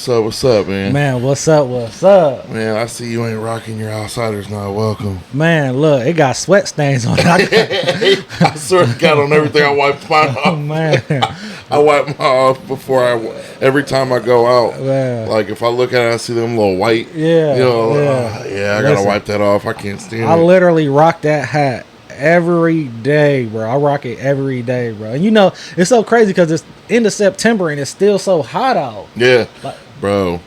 What's up, man? Man, what's up? Man, I see you ain't rocking your Outsiders Not Welcome. Man, look, it got sweat stains on it. I sort of got on everything. I wiped mine off. Oh, man. I wipe mine off before every time I go out. Man. Like, if I look at it, I see them little white. Yeah. I got to wipe that off. I can't stand it. I literally rock that hat every day, bro. I rock it every day, bro. And you know, it's so crazy because it's end of September and it's still so hot out. Yeah. Like, bro.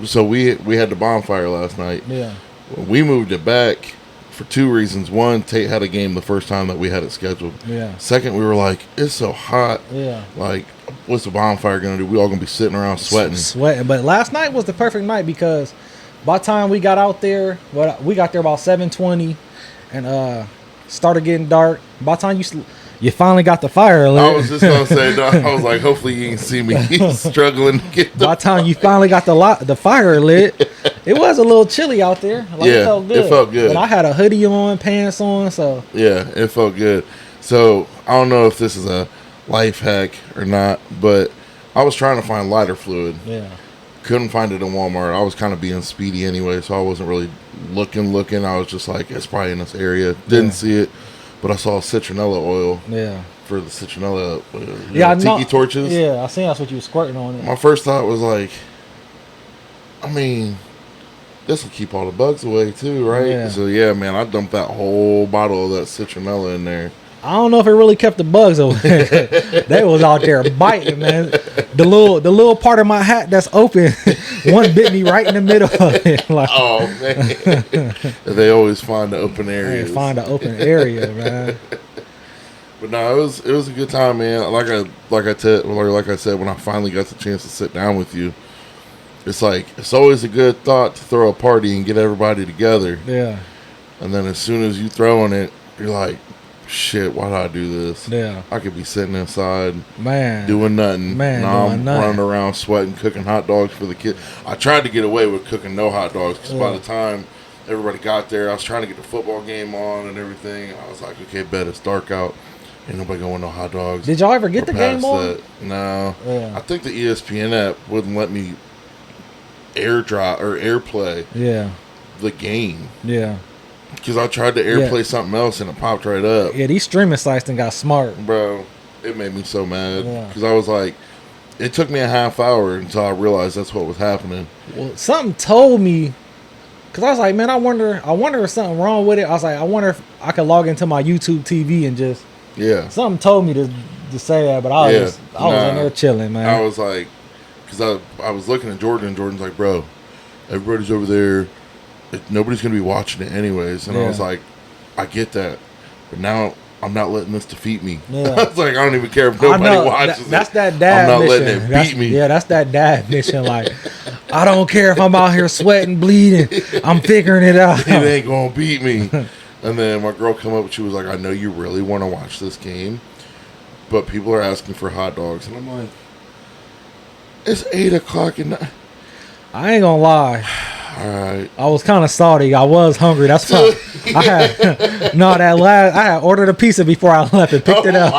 So we had the bonfire last night. Yeah. We moved it back for two reasons. One, Tate had a game the first time that we had it scheduled. Yeah. Second, we were like, it's so hot. Yeah. Like, what's the bonfire gonna do? We all gonna be sitting around sweating. But last night was the perfect night because by the time we got out there, we got there about 7:20 and started getting dark. By the time you finally got the fire lit. I was just gonna say, no, I was like, hopefully you can see me struggling to get by the time you finally got the fire lit, it was a little chilly out there. Like, yeah, it felt good. But I had a hoodie on, pants on, so yeah, it felt good. So I don't know if this is a life hack or not, but I was trying to find lighter fluid. Yeah. Couldn't find it in Walmart. I was kind of being speedy anyway, so I wasn't really looking. I was just like, it's probably in this area. Didn't see it, but I saw citronella oil. Yeah. For the citronella, tiki torches. Yeah, I seen that's what you were squirting on it. My first thought was like, I mean, this will keep all the bugs away too, right? Yeah. So yeah, man, I dumped that whole bottle of that citronella in there. I don't know if it really kept the bugs away. They was out there biting, man. The little part of my hat that's open, one bit me right in the middle of it. Like, oh man, they always find the open areas. They find the open area, man. But no, it was a good time, man. Like I said, when I finally got the chance to sit down with you, it's always a good thought to throw a party and get everybody together. Yeah. And then as soon as you throwing it, you're like, shit, why did I do this? Yeah. I could be sitting inside, man, doing nothing. Man, now I'm running around sweating, cooking hot dogs for the kids. I tried to get away with cooking no hot dogs because by the time everybody got there, I was trying to get the football game on and everything. I was like, okay, bet it's dark out. Ain't nobody going no hot dogs. Did y'all ever get the game on? No. Yeah. I think the ESPN app wouldn't let me airplay the game. Yeah. Because I tried to airplay something else and it popped right up. Yeah, these streaming sites done got smart. Bro, it made me so mad. Because I was like, it took me a half hour until I realized that's what was happening. Well, something told me, because I was like, man, I wonder if something wrong with it. I was like, I wonder if I could log into my YouTube TV and just... Yeah. Something told me to say that, but I was in there chilling, man. I was like, because I was looking at Jordan, and Jordan's like, bro, everybody's over there. Nobody's going to be watching it anyways. And I was like, I get that. But now I'm not letting this defeat me. Yeah. I was like, I don't even care if nobody watches that's it. That dad I'm not mission. letting it beat me. Yeah, that's that dad mission. Like, I don't care if I'm out here sweating, bleeding. I'm figuring it out. It ain't going to beat me. And then my girl come up and she was like, I know you really want to watch this game, but people are asking for hot dogs. And I'm like, it's 8 o'clock at night. I ain't gonna lie. All right. I was kind of salty. I was hungry. That's why I had ordered a pizza before I left and picked it up.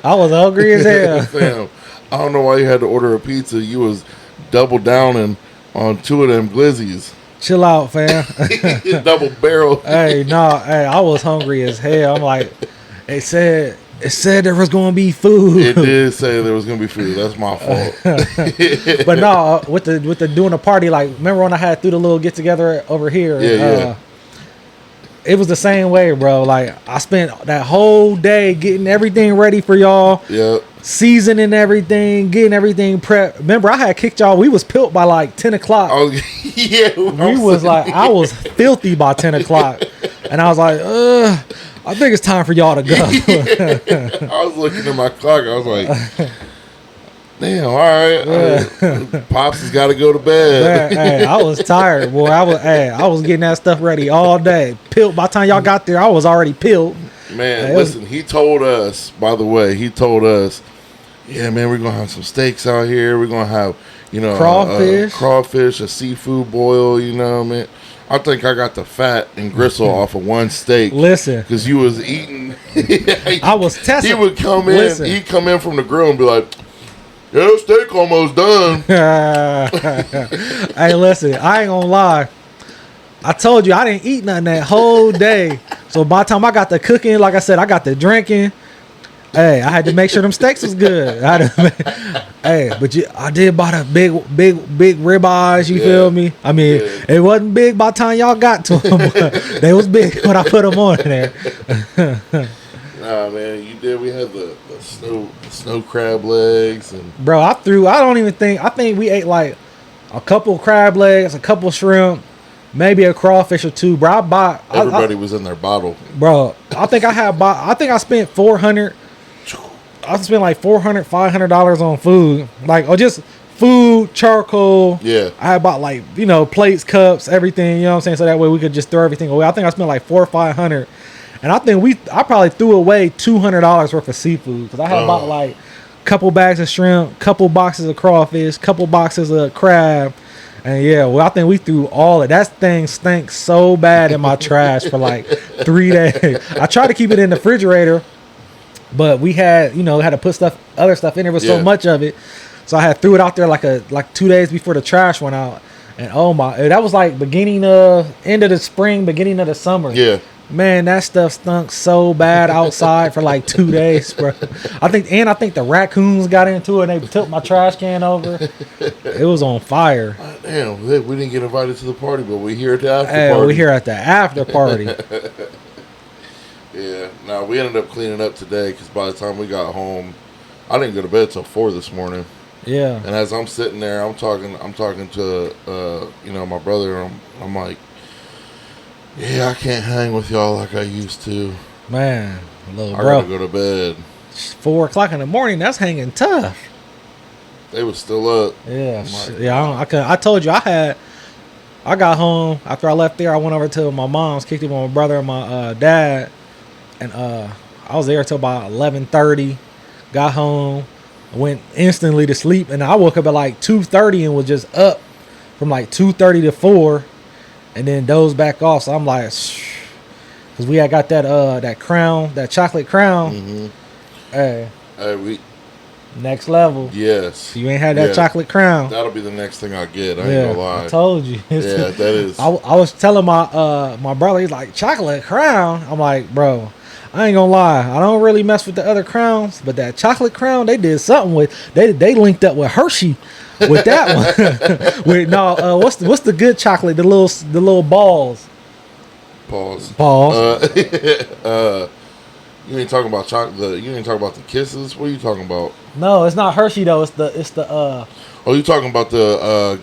I was hungry as hell. Fam, I don't know why you had to order a pizza. You was double downing on 2 of them glizzies. Chill out, fam. Double barrel. Hey, I was hungry as hell. I'm like, it said there was gonna be food. It did say there was gonna be food. That's my fault. But no, with the doing a party, like, remember when I had through the little get together over here? Yeah. It was the same way, bro. Like, I spent that whole day getting everything ready for y'all. Yep. Seasoning everything, getting everything prepped. Remember, I had kicked y'all. We was pilt by like 10 o'clock. Oh, yeah. I was filthy by 10 o'clock. And I was like, I think it's time for y'all to go. Yeah. I was looking at my clock. I was like, damn, all right. Pops has got to go to bed. Hey, I was tired, boy. I was getting that stuff ready all day. Pilt. By the time y'all got there, I was already pilt. Man, listen, he told us, by the way, yeah, man, we're going to have some steaks out here. We're going to have, crawfish, a seafood boil, man. I think I got the fat and gristle off of one steak. Listen. Because you was eating. I was testing. He would come in. He'd come in from the grill and be like, Yeah, steak almost done. Hey, listen, I ain't gonna lie. I told you I didn't eat nothing that whole day. So by the time I got the cooking, like I said, I got the drinking. Hey, I had to make sure them steaks was good. Hey, but I did buy the big ribeyes. You feel me? I mean, it wasn't big by the time y'all got to them, but they was big when I put them on there. Nah, man, you did. We had the snow crab legs and bro, I think we ate like a couple crab legs, a couple shrimp, maybe a crawfish or two. Bro, everybody was in their bottle. Bro, I think I spent $400. I spent like $500 on food, like, or just food, charcoal. Yeah, I had bought like plates, cups, everything. You know what I'm saying? So that way we could just throw everything away. I think I spent like $400 or $500, and I probably threw away $200 worth of seafood because I had bought like a couple bags of shrimp, couple boxes of crawfish, couple boxes of crab. And yeah, well, I think we threw all of that. Thing stank so bad in my trash for like 3 days. I tried to keep it in the refrigerator, but we had to put other stuff in there with so much of it. So I had threw it out there like 2 days before the trash went out. And oh my, that was like end of the spring, beginning of the summer. Yeah. Man, that stuff stunk so bad outside for like 2 days, bro. I think the raccoons got into it and they took my trash can over. It was on fire. Damn, we didn't get invited to the party, but we're here at the after party. We're here at the after party. Yeah. Now we ended up cleaning up today because by the time we got home, I didn't go to bed till 4 this morning. Yeah. And as I'm sitting there, I'm talking to my brother. And I'm like, yeah, I can't hang with y'all like I used to. Man, little I bro. gotta go to bed. 4 o'clock in the morning. That's hanging tough. They was still up. Yeah, I told you I got home after I left there. I went over to my mom's, kicked it with my brother and my dad, and I was there till about 11:30. Got home, went instantly to sleep, and I woke up at like 2:30 and was just up from like 2:30 to 4, and then dozed back off. So I'm like, because we had got that crown, that chocolate crown. Mm-hmm. Hey, we next level. Yes. You ain't had that chocolate crown. That'll be the next thing I get. I ain't gonna lie. I told you. Yeah, that is. I was telling my brother, he's like, chocolate crown. I'm like, bro, I ain't gonna lie. I don't really mess with the other crowns, but that chocolate crown, they did something with. They linked up with Hershey with that one. What's the good chocolate? The little balls. Pause. You ain't talking about chocolate. You ain't talking about the Kisses. What are you talking about? No, it's not Hershey though. It's the. Oh, you talking about the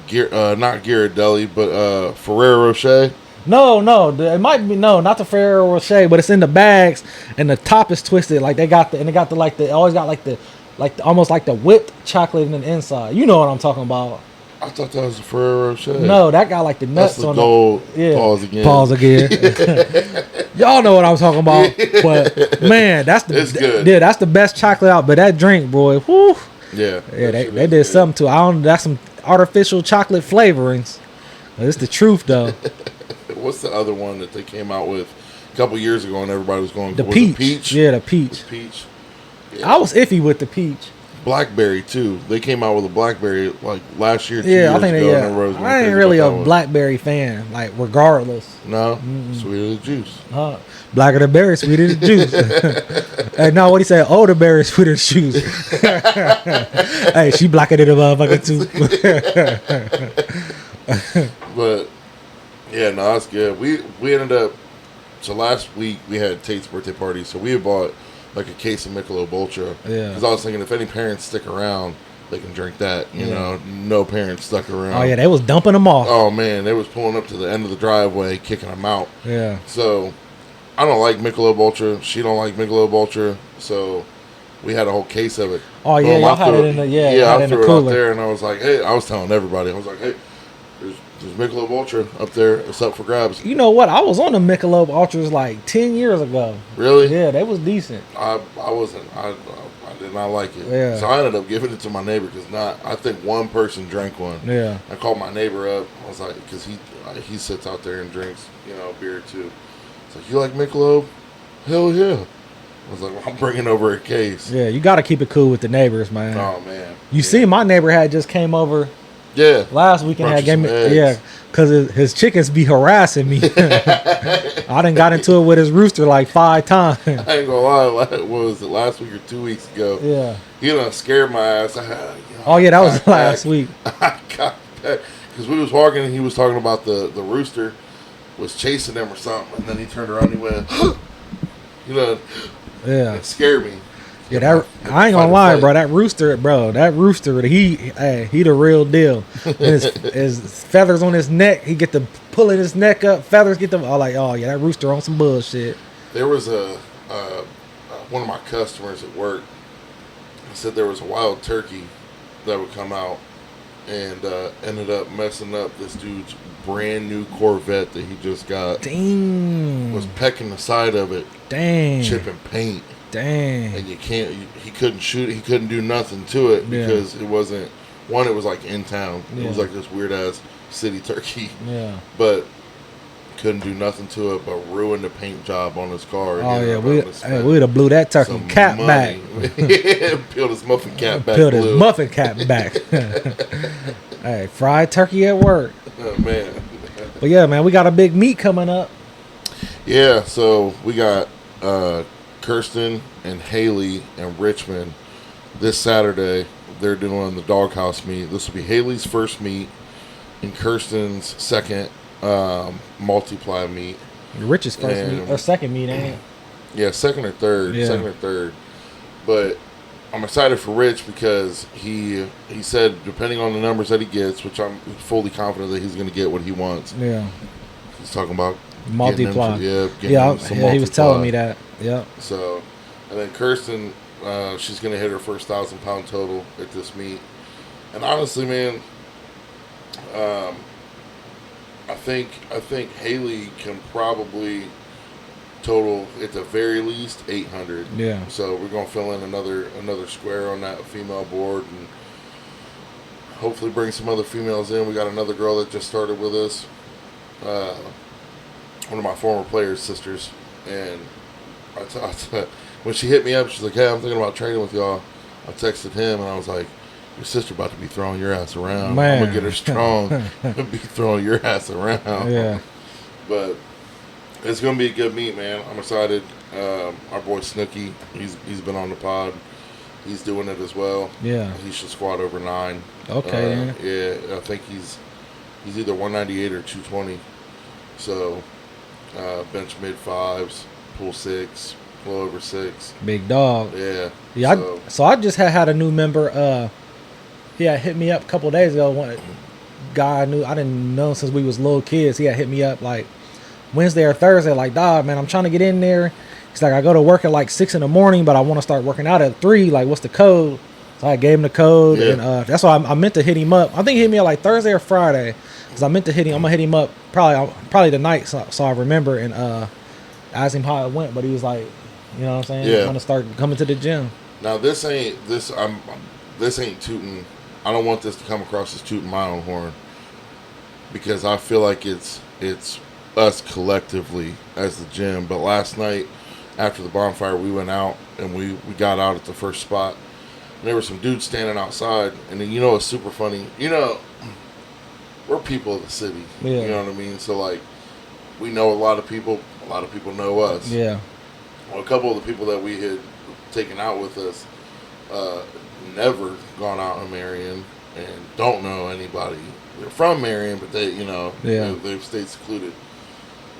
not Ghirardelli, but Ferrero Rocher? No, it might be not the Ferrero Rocher, but it's in the bags and the top is twisted. Like they always got almost like the whipped chocolate in the inside. You know what I'm talking about? I thought that was the Ferrero Rocher. No, that got like the nuts That's the on gold. Yeah. Pause again. Y'all know what I'm talking about. But man, it's good. Yeah, that's the best chocolate out. But that drink, boy, whoo. Yeah. They did something to it. That's some artificial chocolate flavorings. It's the truth though. What's the other one that they came out with a couple years ago and everybody was going? The peach. Yeah, the peach. Yeah. I was iffy with the peach. Blackberry too. They came out with a blackberry like last year. I think I ain't really a blackberry fan. Like regardless. No, sweeter the juice. Blacker the berry, sweeter the juice. Hey, no, what he said? Older berry, sweeter the juice. Hey, she blacker than the motherfucker too. But yeah, no, that's good. We ended up. So last week we had Tate's birthday party, so we had bought like a case of Michelob Ultra. Yeah. Because I was thinking if any parents stick around, they can drink that. You know, no parents stuck around. Oh yeah, they was dumping them off. Oh man, they was pulling up to the end of the driveway, kicking them out. Yeah. So I don't like Michelob Ultra. She don't like Michelob Ultra. So we had a whole case of it. Oh yeah, y'all had it in the I threw it out there, and I was like, hey, I was telling everybody, I was like, hey, there's Michelob Ultra up there. It's up for grabs. You know what? I was on the Michelob Ultras like 10 years ago. Really? Yeah, they was decent. I wasn't. I did not like it. Yeah. So I ended up giving it to my neighbor because I think one person drank one. Yeah. I called my neighbor up. I was like, because he sits out there and drinks, beer too. It's like, you like Michelob? Hell yeah. I was like, well, I'm bringing over a case. Yeah, you got to keep it cool with the neighbors, man. Oh, man. You see, my neighbor had just came over. Yeah. Last weekend had gave me eggs. because his chickens be harassing me. I done got into it with his rooster like 5 times. I ain't gonna lie. What was it, last week or 2 weeks ago? Yeah. He done scared my ass. Oh yeah, that was last week. I got back because we was walking and he was talking about the rooster was chasing them or something, and then he turned around and he went, yeah, it scared me. Yeah, that I ain't gonna lie, bro. That rooster, he the real deal. His feathers on his neck, he get to pulling his neck up. Feathers get them. All like, oh yeah, that rooster on some bullshit. There was one of my customers at work. He said there was a wild turkey that would come out and ended up messing up this dude's brand new Corvette that he just got. Dang. Was pecking the side of it. Dang. Chipping paint. Dang. And he couldn't shoot it. He couldn't do nothing to it because it wasn't, one, it was like in town. It was like this weird ass city turkey. Yeah. But couldn't do nothing to it but ruin the paint job on his car. Oh yeah, we'd have blew that turkey cap back. Peeled his muffin cap back. Peeled his muffin cap back. Hey, fried turkey at work. Oh man. But yeah, man, we got a big meet coming up. Yeah, so we got Kirsten and Haley and Richmond this Saturday. They're doing the doghouse meet. This will be Haley's first meet and Kirsten's second multiply meet. Rich's first meet or second meet, ain't it? Yeah, second or third. But I'm excited for Rich because he said depending on the numbers that he gets, which I'm fully confident that he's going to get what he wants. Yeah. He's talking about multiply. He was telling me that. Yeah. So, and then Kirsten, she's going to hit her first 1,000-pound total at this meet. And honestly, man, I think Haley can probably total at the very least 800. Yeah. So we're gonna fill in another square on that female board and hopefully bring some other females in. We got another girl that just started with us. One of my former players' sisters, and when she hit me up, she's like, "Hey, I'm thinking about training with y'all." I texted him and I was like, your sister about to be throwing your ass around. Man. I'm gonna get her strong and be throwing your ass around. Yeah. But it's gonna be a good meet, man. I'm excited. Our boy Snooky, he's been on the pod. He's doing it as well. Yeah. He should squat over 9. Okay. Yeah, I think he's either 198 or 220. So bench mid 5s, pull 6, pull over 6. Big dog. Yeah. Yeah. So I just had a new member. He had hit me up a couple of days ago. One guy I didn't know since we was little kids. He had hit me up like Wednesday or Thursday. Like, dog, man, I'm trying to get in there. He's like, I go to work at like 6 a.m, but I want to start working out at 3. Like, what's the code? So I gave him the code, and that's why I meant to hit him up. I think he hit me up like Thursday or Friday, because I meant to hit him. I'm gonna hit him up probably tonight, so I remember and ask him how it went. But he was like, you know what I'm saying? Yeah. I'm gonna start coming to the gym. Now this ain't tooting. I don't want this to come across as tooting my own horn, because I feel like it's us collectively as the gym. But last night after the bonfire, we went out and we got out at the first spot. And there were some dudes standing outside, and then it's super funny. We're people of the city. Yeah. You know what I mean? So like, we know a lot of people know us. Yeah. Well, a couple of the people that we had taken out with us never gone out in Marion and don't know anybody. They're from Marion, but they've stayed secluded.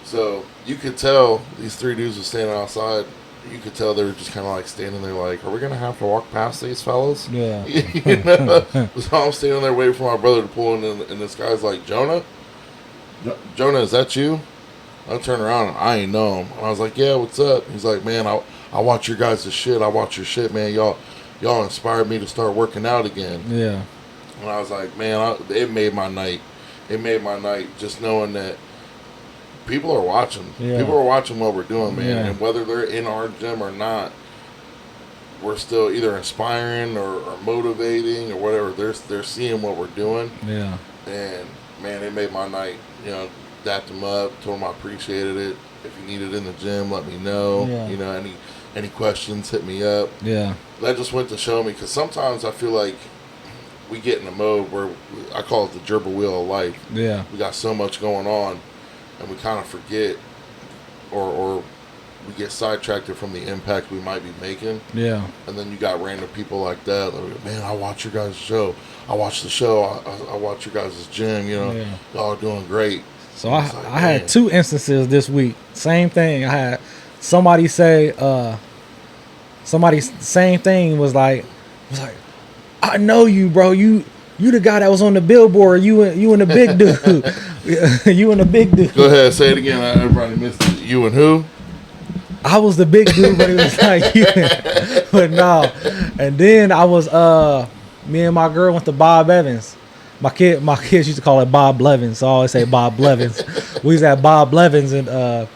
So you could tell these 3 dudes were standing outside. You could tell they were just kind of like standing there like, are we going to have to walk past these fellas? Yeah. So I'm standing there waiting for my brother to pull in, and this guy's like, Jonah, is that you? I turn around and I ain't know him. And I was like, yeah, what's up? He's like, man, I watch your guys' shit. I watch your shit, man. Y'all inspired me to start working out again. Yeah. And I was like, man, it made my night. It made my night just knowing that people are watching. Yeah. People are watching what we're doing, man. Yeah. And whether they're in our gym or not, we're still either inspiring or motivating or whatever. They're seeing what we're doing. Yeah. And, man, it made my night. Dapped him up, told him I appreciated it. If you need it in the gym, let me know. Yeah. And he Any questions, hit me up. Yeah. That just went to show me, because sometimes I feel like we get in a mode where I call it the gerbil wheel of life. Yeah. We got so much going on, and we kind of forget, or we get sidetracked from the impact we might be making. Yeah. And then you got random people like that. Like, man, I watch your guys' show. I watch the show. I watch your guys' gym. You know, y'all are doing great. So I had 2 instances this week. Same thing. I had somebody say, same thing was like, I know you, bro. You the guy that was on the billboard. You and the big dude. You and the big dude. Go ahead, say it again. Everybody missed it. You and who? I was the big dude, but it was like you. But no. And then I was me and my girl went to Bob Evans. My kids used to call it Bob Blevins, so I always say Bob Blevins. We was at Bob Blevins, and I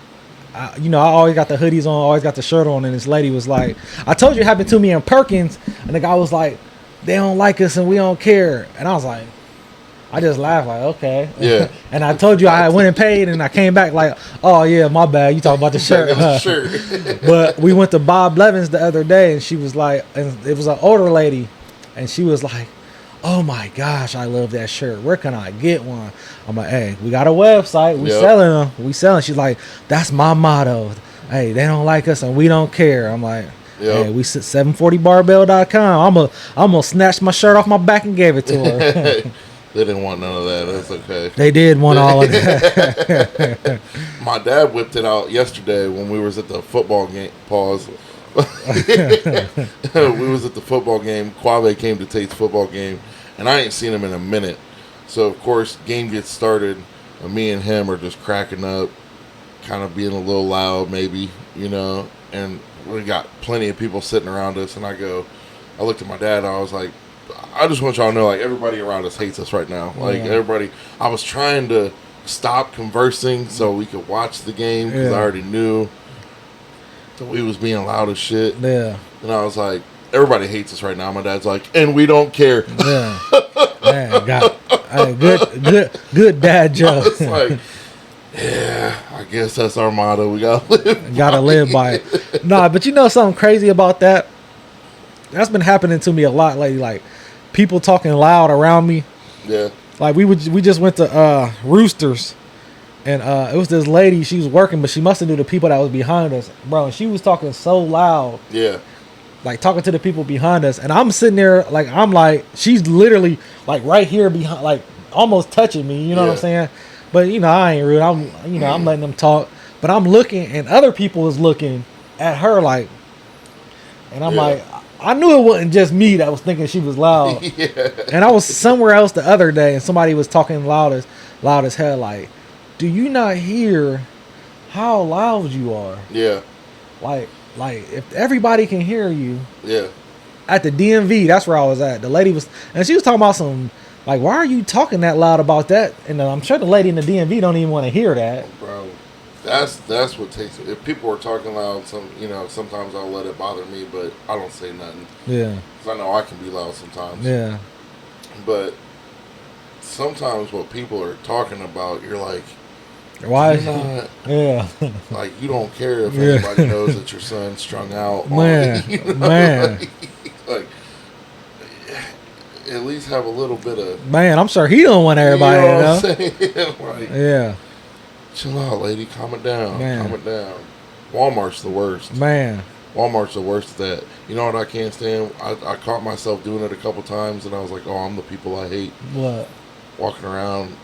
always got the hoodies on, always got the shirt on, and this lady was like, I told you it happened to me in Perkins, and the guy was like, they don't like us and we don't care. And I was like, I just laughed like, okay. Yeah. And I told you I went and paid, and I came back like, oh yeah, my bad. You talking about the shirt. But we went to Bob Blevins the other day, and she was like, and it was an older lady, and she was like, oh my gosh, I love that shirt. Where can I get one? I'm like, hey, we got a website. We selling them. We selling. She's like, that's my motto. Hey, they don't like us and we don't care. I'm like, hey, we sit 740barbell.com. I'm gonna snatch my shirt off my back and gave it to her. They didn't want none of that. That's okay. They did want all of that. My dad whipped it out yesterday when we was at the football game. Pause. We was at the football game. Quave came to Tate's football game, and I ain't seen him in a minute. So of course, game gets started, and me and him are just cracking up, kind of being a little loud, maybe, And we got plenty of people sitting around us, and I looked at my dad, and I was like, I just want y'all to know, like, everybody around us hates us right now. Like, everybody. I was trying to stop conversing so we could watch the game because I already knew that we was being loud as shit. Yeah. And I was like, everybody hates us right now. My dad's like, and we don't care. Yeah. Man, good dad joke. I was like, yeah, I guess that's our motto. We gotta live by it. Nah, but you know something crazy about that? That's been happening to me a lot lately. Like, people talking loud around me. Yeah. Like, we just went to Roosters. And it was this lady, she was working, but she must have knew the people that was behind us. Bro, and she was talking so loud. Yeah. Like, talking to the people behind us. And I'm sitting there, like, I'm like, she's literally, like, right here behind, like, almost touching me. You know what I'm saying? But, I ain't rude. I'm letting them talk. But I'm looking, and other people is looking at her, like, and I'm like, I knew it wasn't just me that was thinking she was loud. And I was somewhere else the other day, and somebody was talking loud as hell, like, do you not hear how loud you are? Yeah. Like if everybody can hear you. Yeah. At the DMV, that's where I was at. The lady was, and she was talking about some, like, why are you talking that loud about that? And I'm sure the lady in the DMV don't even want to hear that. Bro, that's what takes it. If people are talking loud, sometimes I'll let it bother me, but I don't say nothing. Yeah. Because I know I can be loud sometimes. Yeah. But sometimes what people are talking about, you're like, why? Not, yeah. Like, you don't care if anybody knows that your son's strung out. Man. Like, at least have a little bit of. Man, I'm sure he don't want everybody to know. Like, yeah. Chill out, lady. Calm it down. Man. Calm it down. Walmart's the worst. Man. Walmart's the worst at that. You know what I can't stand? I caught myself doing it a couple times, and I was like, oh, I'm the people I hate. What? Walking around,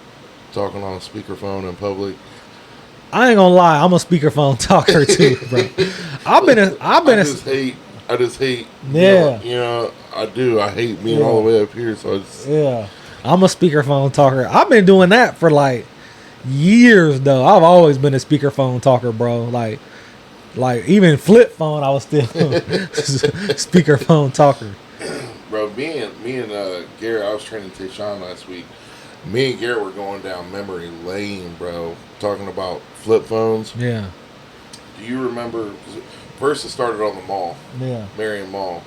talking on a speakerphone in public. I ain't gonna lie, I'm a speakerphone talker too, bro. I just hate. Yeah. I do. I hate being all the way up here. So I'm a speakerphone talker. I've been doing that for like years though. I've always been a speakerphone talker, bro. Like even flip phone, I was still speakerphone talker. Bro, me and Garrett, I was training Tayshawn last week. Me and Garrett were going down memory lane, bro, talking about flip phones. Yeah. Do you remember? First, it started on the mall. Yeah. Marion Mall.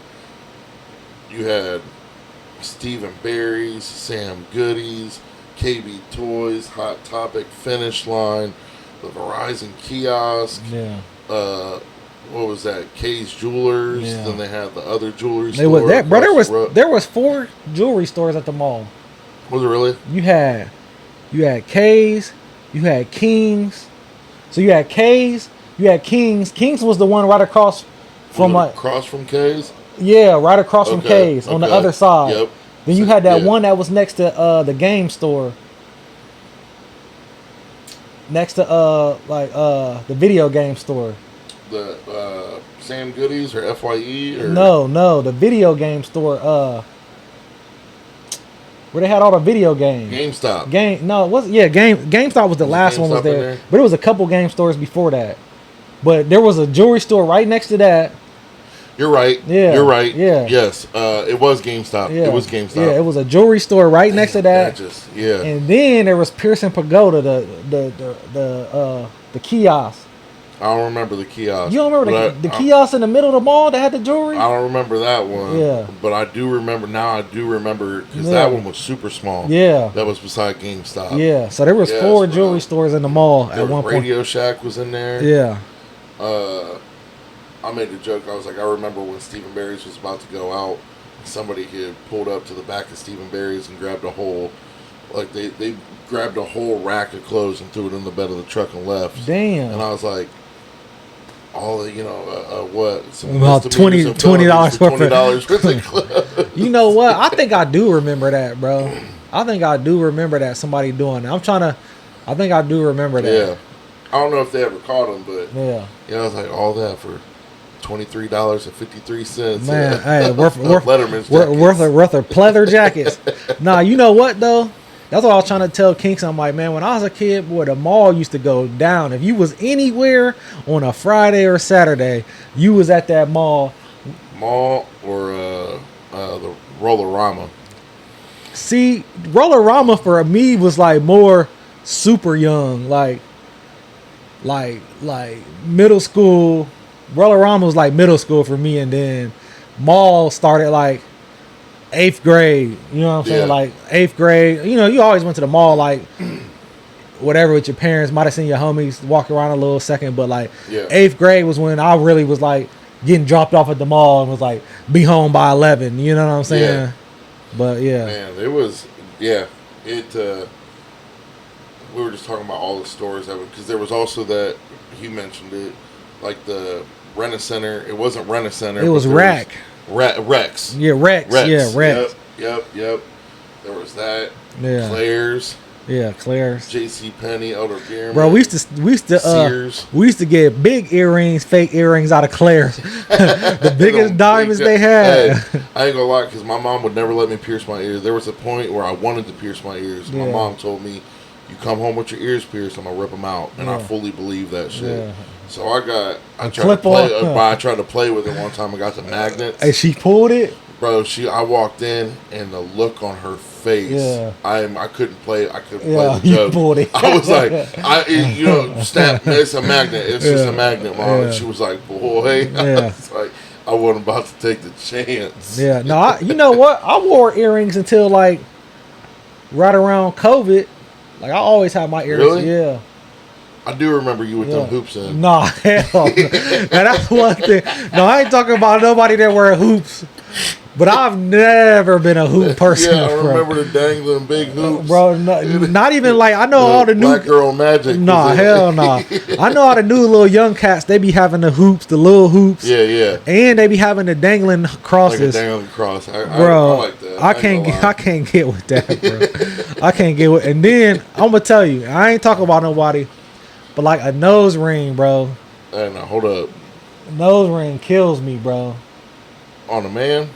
You had Stephen Barry's, Sam Goody's, KB Toys, Hot Topic, Finish Line, the Verizon kiosk. Yeah. what was that? Kay's Jewelers. Yeah. Then they had the other jewelry They store. was that, bro. There was 4 jewelry stores at the mall. Was it really? You had Kay's, you had King's. So you had Kay's, you had King's. King's was the one right across from across from Kay's. Yeah, right across from Kay's on the other side. Yep. Then you had that one that was next to the game store. Next to the video game store. The Sam Goodies or FYE or no, the video game store. Where they had all the video games. GameStop. GameStop was the last one was there. But it was a couple game stores before that. But there was a jewelry store right next to that. You're right. Yeah. You're right. Yeah. Yes. It was GameStop. Yeah. It was GameStop. Yeah, it was a jewelry store right next to that. Yeah. And then there was Pearson Pagoda, the kiosk. I don't remember the kiosk. You don't remember the kiosk in the middle of the mall that had the jewelry? I don't remember that one. Yeah. But I do remember because that one was super small. Yeah. That was beside GameStop. Yeah. So there was 4 jewelry stores in the mall at one point. Radio Shack was in there. Yeah. I made a joke. I was like, I remember when Stephen Barry's was about to go out, somebody had pulled up to the back of Stephen Barry's and grabbed a whole, like they grabbed a whole rack of clothes and threw it in the bed of the truck and left. Damn. And I was like, all the, what? About $20 worth of clothes. You know what? I think I do remember that, bro. I think I do remember that, somebody doing it. I think I do remember that. Yeah. I don't know if they ever caught him, but yeah. I was like, all that for $23.53. Man, hey, worth Letterman's worth of pleather jackets. Nah, you know what though? That's what I was trying to tell Kinks. I'm like, man, when I was a kid, boy, the mall used to go down. If you was anywhere on a Friday or Saturday, you was at that mall. Mall or the Rollerama. See, Rollerama for me was like more super young, like middle school. Rollerama was like middle school for me, and then mall started like 8th grade. You know what I'm saying? Like 8th grade. You always went to the mall like whatever with your parents. Might have seen your homies walk around a little second, but like 8th grade was when I really was like getting dropped off at the mall and was like be home by 11. You know what I'm saying? Yeah. But yeah, man, it was it. We were just talking about all the stores because there was also that he mentioned it, like the Rent-A-Center. It wasn't Rent-A-Center. It was Rack. Rex. Yeah, Rex. Yeah, Rex. Yep. There was that. Yeah. Claire's. Yeah, Claire's. J.C. Penney, Elder Gearman. Bro, we used to Sears. We used to get big earrings, fake earrings out of Claire's. The biggest diamonds they had. Hey, I ain't gonna lie, because my mom would never let me pierce my ears. There was a point where I wanted to pierce my ears. My mom told me, "You come home with your ears pierced, I'm gonna rip them out," and I fully believe that shit. Yeah. So I tried to play with it one time. I got the magnets. And she pulled it? Bro, I walked in and the look on her face. I couldn't play. I couldn't play the joke. You pulled it. I was like, snap. It's a magnet. It's just a magnet, mom. And she was like, boy. I was like, I wasn't about to take the chance. Yeah. No, you know what? I wore earrings until like right around COVID. Like I always had my earrings. Really? Yeah. I do remember you with them hoops in. Nah, hell no. And that's one thing. No, I ain't talking about nobody that wear hoops. But I've never been a hoop person. Yeah, I remember the dangling big hoops. Bro, not even like, I know all the new... Black Girl Magic. Nah, hell nah. I know all the new little young cats, they be having the hoops, the little hoops. Yeah. And they be having the dangling crosses. Like a dangling cross. Bro, I like that. I can't get with that, bro. I can't get with... And then, I'm going to tell you, I ain't talking about nobody, but like a nose ring, bro. Hey, now, hold up. Nose ring kills me, bro. On a man?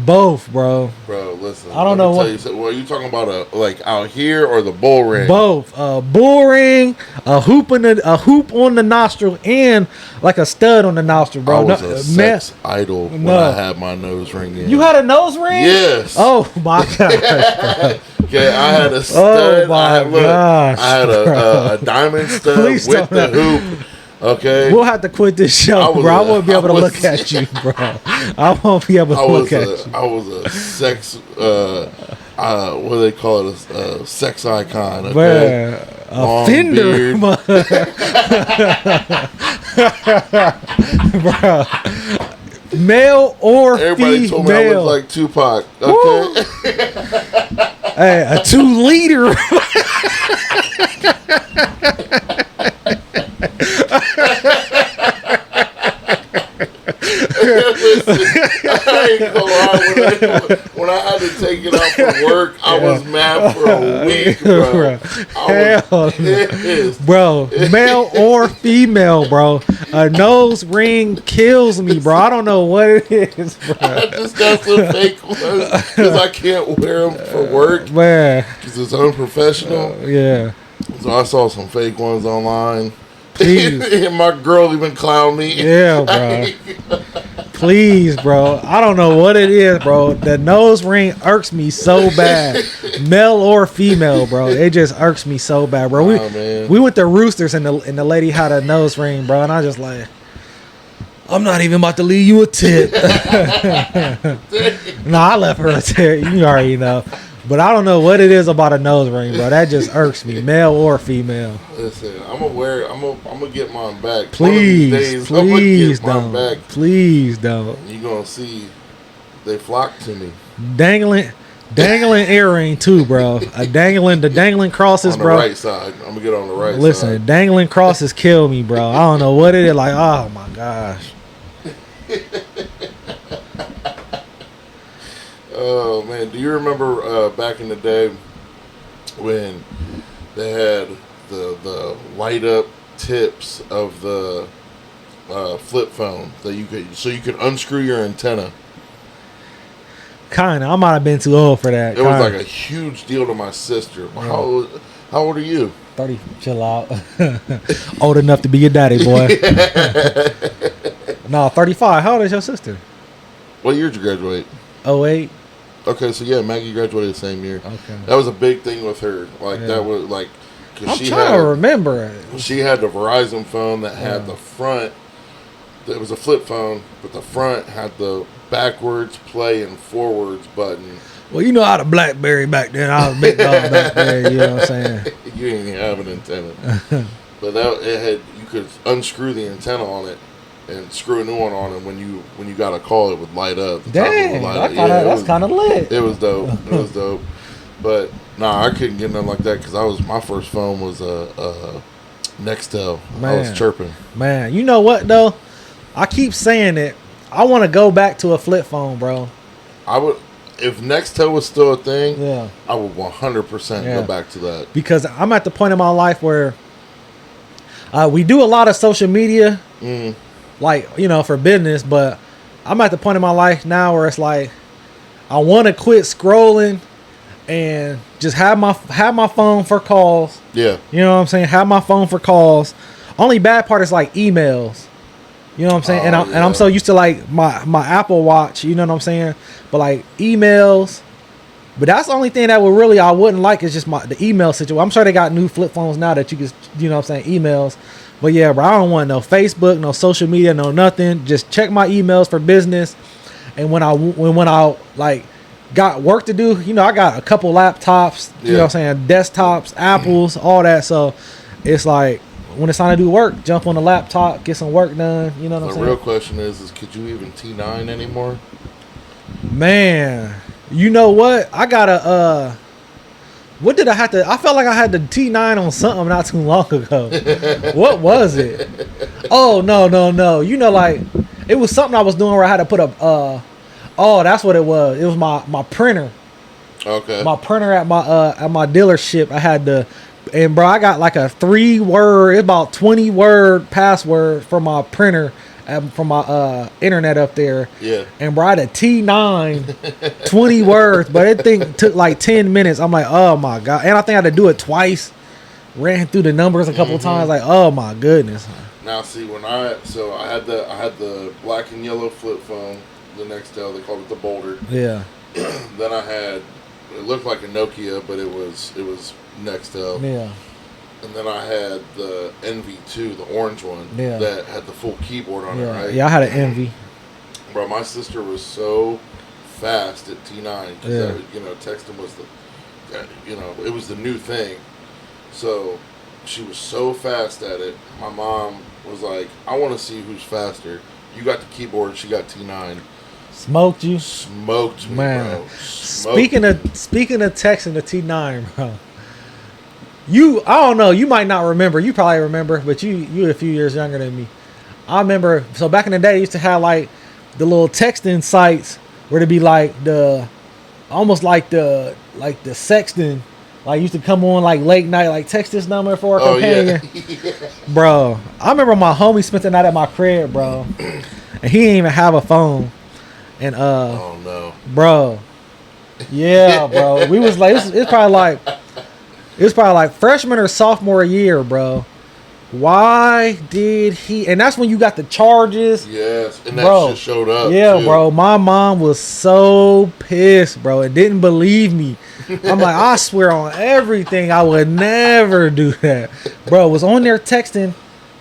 Both, bro. Bro, listen. I don't know what. Are you talking about like out here or the bull ring? Both. Bull ring, a hoop on the nostril, and like a stud on the nostril, bro. I was a sex idol when I had my nose ring in. You had a nose ring? Yes. Oh my god. Okay, I had a stud. Oh my gosh. I had a diamond stud with the hoop. Okay, we'll have to quit this show, bro. I won't be able to look at you, bro. I won't be able to look at you. I was a sex, what do they call it? A sex icon. Okay? A fender. Bro. Male or Everybody female? told me I look like Tupac. Okay. Hey, a 2 liter. Listen, I ain't gonna lie. When I had to take it out for work, I was mad for a week, bro. I was pissed. Bro, male or female, bro. A nose ring kills me, bro. I don't know what it is, bro. I just got some fake ones because I can't wear them for work, man. Because it's unprofessional. Yeah. So I saw some fake ones online. Please. And my girl even clowned me. Yeah, bro. Please, bro. I don't know what it is, bro. The nose ring irks me so bad. Male or female, bro. It just irks me so bad, bro. We went to Roosters and the lady had a nose ring, bro. And I just like, I'm not even about to leave you a tip. Nah, I left her a tip. You already know. But I don't know what it is about a nose ring, bro. That just irks me, male or female. Listen, I'm gonna get mine back. Please, please don't. Please don't. You gonna see, they flock to me. Dangling earring too, bro. The dangling crosses, bro. On the right side. I'm gonna get on the right side. Listen, dangling crosses kill me, bro. I don't know what it is. Like, oh my gosh. Oh man, do you remember back in the day when they had the light up tips of the flip phone that you could unscrew your antenna? Kinda. I might have been too old for that. It was like a huge deal to my sister. Yeah. How old are you? 30. Chill out. Old enough to be your daddy, boy. No, 35. How old is your sister? What year did you graduate? 08. Okay, so yeah, Maggie graduated the same year. Okay. That was a big thing with her. Like, that was like... I'm trying to remember. She had the Verizon phone that had the front... It was a flip phone, but the front had the backwards play and forwards button. Well, you know how the BlackBerry back then. I was a big dog BlackBerry, you know what I'm saying? You didn't even have an antenna. But you could unscrew the antenna on it and screw a new one on, and when you got a call, it would light up. Dang, that's kind of lit. It was dope. It was dope. But nah, I couldn't get nothing like that because my first phone was a Nextel. Man, I was chirping. Man, you know what though? I keep saying it. I want to go back to a flip phone, bro. I would, if Nextel was still a thing. Yeah, I would 100% go back to that because I'm at the point in my life where we do a lot of social media. Like, you know, for business, but I'm at the point in my life now where it's like I want to quit scrolling and just have my phone for calls. Yeah. You know what I'm saying? Have my phone for calls. Only bad part is like emails. You know what I'm saying? And I'm so used to like my Apple Watch, you know what I'm saying? But like emails, but that's the only thing that I wouldn't like is just the email situation. I'm sure they got new flip phones now that you can, you know what I'm saying, emails. But yeah, bro, I don't want no Facebook, no social media, no nothing. Just check my emails for business. And when I like got work to do, you know, I got a couple laptops, you know what I'm saying, desktops, Apples, all that. So it's like when it's time to do work, jump on the laptop, get some work done. You know what I'm saying? The real question is could you even T9 anymore? Man, you know what? I got a what did I have to? I felt like I had the T9 on something not too long ago. What was it? Oh, no. You know, like, it was something I was doing where I had to put oh, that's what it was. It was my printer. Okay. My printer at my dealership. I had and bro, I got like a 3-word, it's about 20-word password for my printer. From my internet up there. Yeah. And bro, I had a T9, 20 words, but it thing took like 10 minutes. I'm like, oh my God. And I think I had to do it twice. Ran through the numbers a couple of times, like, oh my goodness. Now see, I had the black and yellow flip phone, the Nextel, they called it the Boulder. Yeah. Then I had, it looked like a Nokia, but it was Nextel. Yeah. And then I had the NV2, the orange one, that had the full keyboard on it, right? Yeah, I had an Envy. Bro, my sister was so fast at T9 because, texting was it was the new thing. So she was so fast at it. My mom was like, I want to see who's faster. You got the keyboard, she got T9. Smoked you? Smoked me, man. Bro. Speaking of texting the T9, bro. I don't know, you might not remember. You probably remember, but you a few years younger than me. I remember, so back in the day, they used to have like the little texting sites where it'd be like almost like the sexting. Like used to come on like late night, like text this number for a companion. Yeah. Bro, I remember my homie spent the night at my crib, bro. And he didn't even have a phone. And oh no. Bro. Yeah, bro. We was like it's probably like freshman or sophomore year, bro. Why did he? And that's when you got the charges. Yes, and that shit showed up. Yeah, too. Bro. My mom was so pissed, bro, and didn't believe me. I'm like, I swear on everything, I would never do that, bro. Was on there texting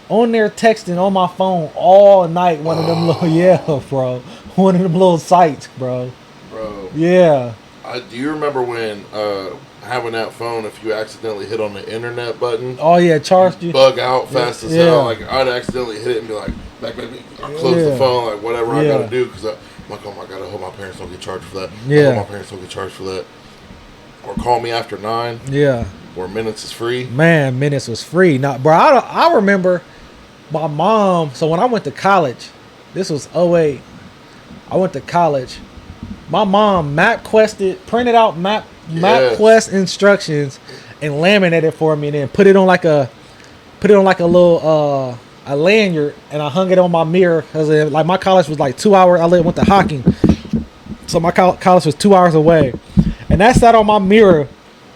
on my phone all night. One of them little bro. One of them little sites, bro. Bro. Yeah. Do you remember when having that phone, if you accidentally hit on the internet button? Oh yeah, charged you. Bug out fast as hell. Like I'd accidentally hit it and be like, back. I close the phone, like whatever I gotta do, because I'm like, oh my god, I hope my parents don't get charged for that. Yeah. I hope my parents don't get charged for that. Or call me after 9. Yeah. Or minutes is free. Man, minutes was free. Now, bro, I remember my mom. So when I went to college, this was 2008. I went to college. My mom printed out MapQuest instructions and laminated for me, and then put it on like a little a lanyard, and I hung it on my mirror because like my college was like 2 hours. I went to Hocking, so my college was 2 hours away, and that sat on my mirror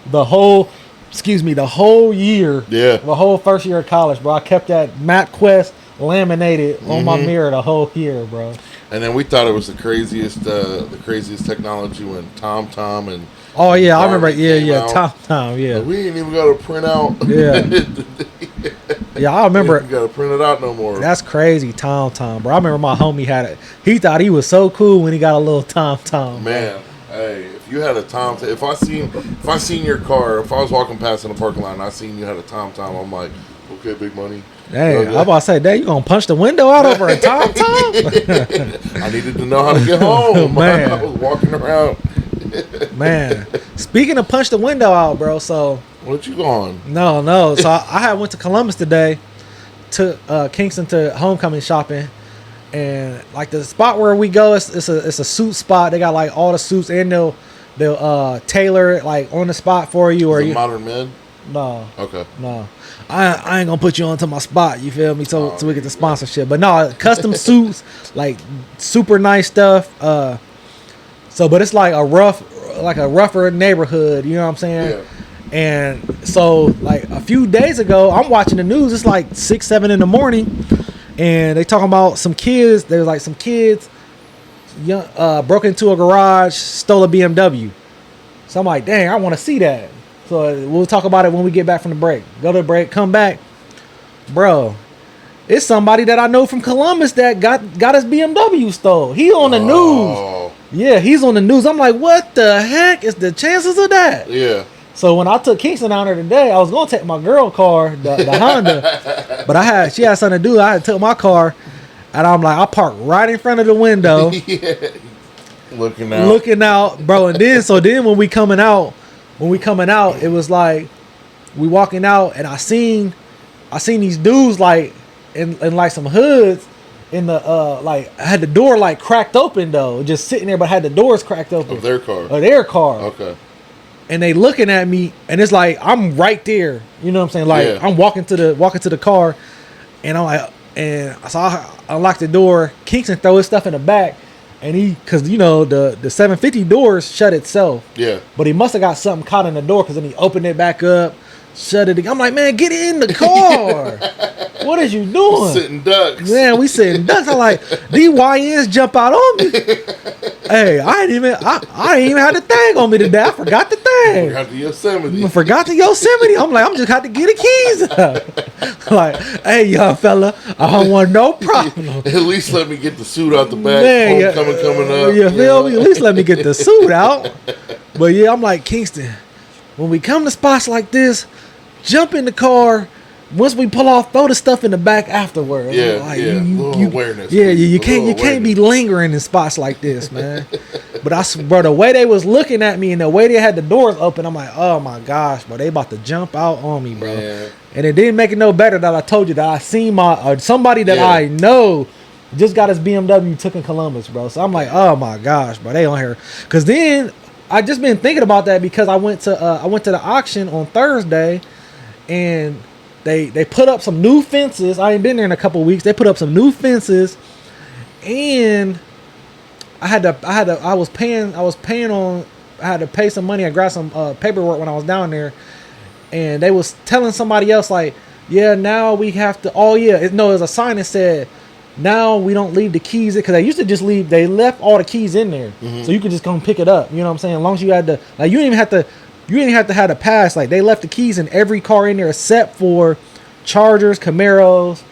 the whole year. Yeah, the whole first year of college, bro. I kept that MapQuest laminated on my mirror the whole year, bro. And then we thought it was the craziest technology when TomTom and I remember. TomTom. Yeah, we ain't even got to print out. Yeah, yeah, I remember. You got to print it out no more. That's crazy, TomTom, bro. I remember my homie had it. He thought he was so cool when he got a little TomTom. Man, hey, if you had a TomTom, if I seen your car, if I was walking past in the parking lot and I seen you had a TomTom, I'm like, okay, big money. Hey, I'm about to say, dang, you gonna punch the window out over a TomTom? I needed to know how to get home. Man, I was walking around. Man, speaking of punch the window out, bro. So what you going? No. So I had went to Columbus today, to Kingston to homecoming shopping, and like the spot where we go, it's a suit spot. They got like all the suits, and they'll tailor it like on the spot for you. Or you Modern Mid? No. Okay. No. I ain't gonna put you onto my spot, you feel me? So we get the sponsorship. But no, custom suits, like super nice stuff. But it's like a rougher neighborhood, you know what I'm saying? Yeah. And so like a few days ago, I'm watching the news, it's like 6-7 in the morning, and they talking about some kids, there's like some kids broke into a garage, stole a BMW. So I'm like, dang, I wanna see that. So we'll talk about it when we get back from the break. Go to the break, come back. Bro, it's somebody that I know from Columbus that got his BMW stole. He on the news. Yeah, he's on the news. I'm like, what the heck is the chances of that? Yeah. So when I took Kingston down there today, I was going to take my girl car, the Honda. But she had something to do. I had to take my car. And I'm like, I parked right in front of the window. Yeah. Looking out, bro. And then when we coming out, it was like we walking out, and I seen these dudes like in like some hoods in the like I had the door like cracked open though, just sitting there, but had the doors cracked open of their car. Okay. And they looking at me, and it's like I'm right there. You know what I'm saying? Like I'm walking to the car, and I'm like, and so I unlock the door. Kingston throw his stuff in the back. And because you know the 750 doors shut itself. Yeah. But he must have got something caught in the door, because then he opened it back up, shut it. I'm like, man, get in the car. What is you doing? Sitting ducks. Man, we sitting ducks. I'm like, these YNs jump out on me. Hey, I ain't even had the thing on me today. I forgot the thing. Forgot the Yosemite. I'm like, I'm just got to get the keys out. Like, hey, young fella, I don't want no problem. At least let me get the suit out the back. Man, coming up. You feel me? At least let me get the suit out. But yeah, I'm like, Kingston, when we come to spots like this, jump in the car, once we pull off, throw the stuff in the back afterwards. Yeah, like, yeah. You, awareness. Yeah, you can't be lingering in spots like this, man. But bro, the way they was looking at me and the way they had the doors open, I'm like, oh my gosh, bro, they about to jump out on me, bro. Man. And it didn't make it no better that I told you that I seen somebody that I know just got his BMW took in Columbus, bro. So I'm like, oh my gosh, bro, they on here. Cause then I just been thinking about that because I went to the auction on Thursday, and they put up some new fences. I ain't been there in a couple of weeks. They put up some new fences, and I had to pay some money. I grabbed some paperwork when I was down there, and they was telling somebody else like, yeah, now we have to. Oh yeah, it was a sign that said, now we don't leave the keys, because they used to just leave. They left all the keys in there, so you could just come pick it up. You know what I'm saying? As long as you had to, like, you didn't even have to have to pass. Like, they left the keys in every car in there except for Chargers, Camaros,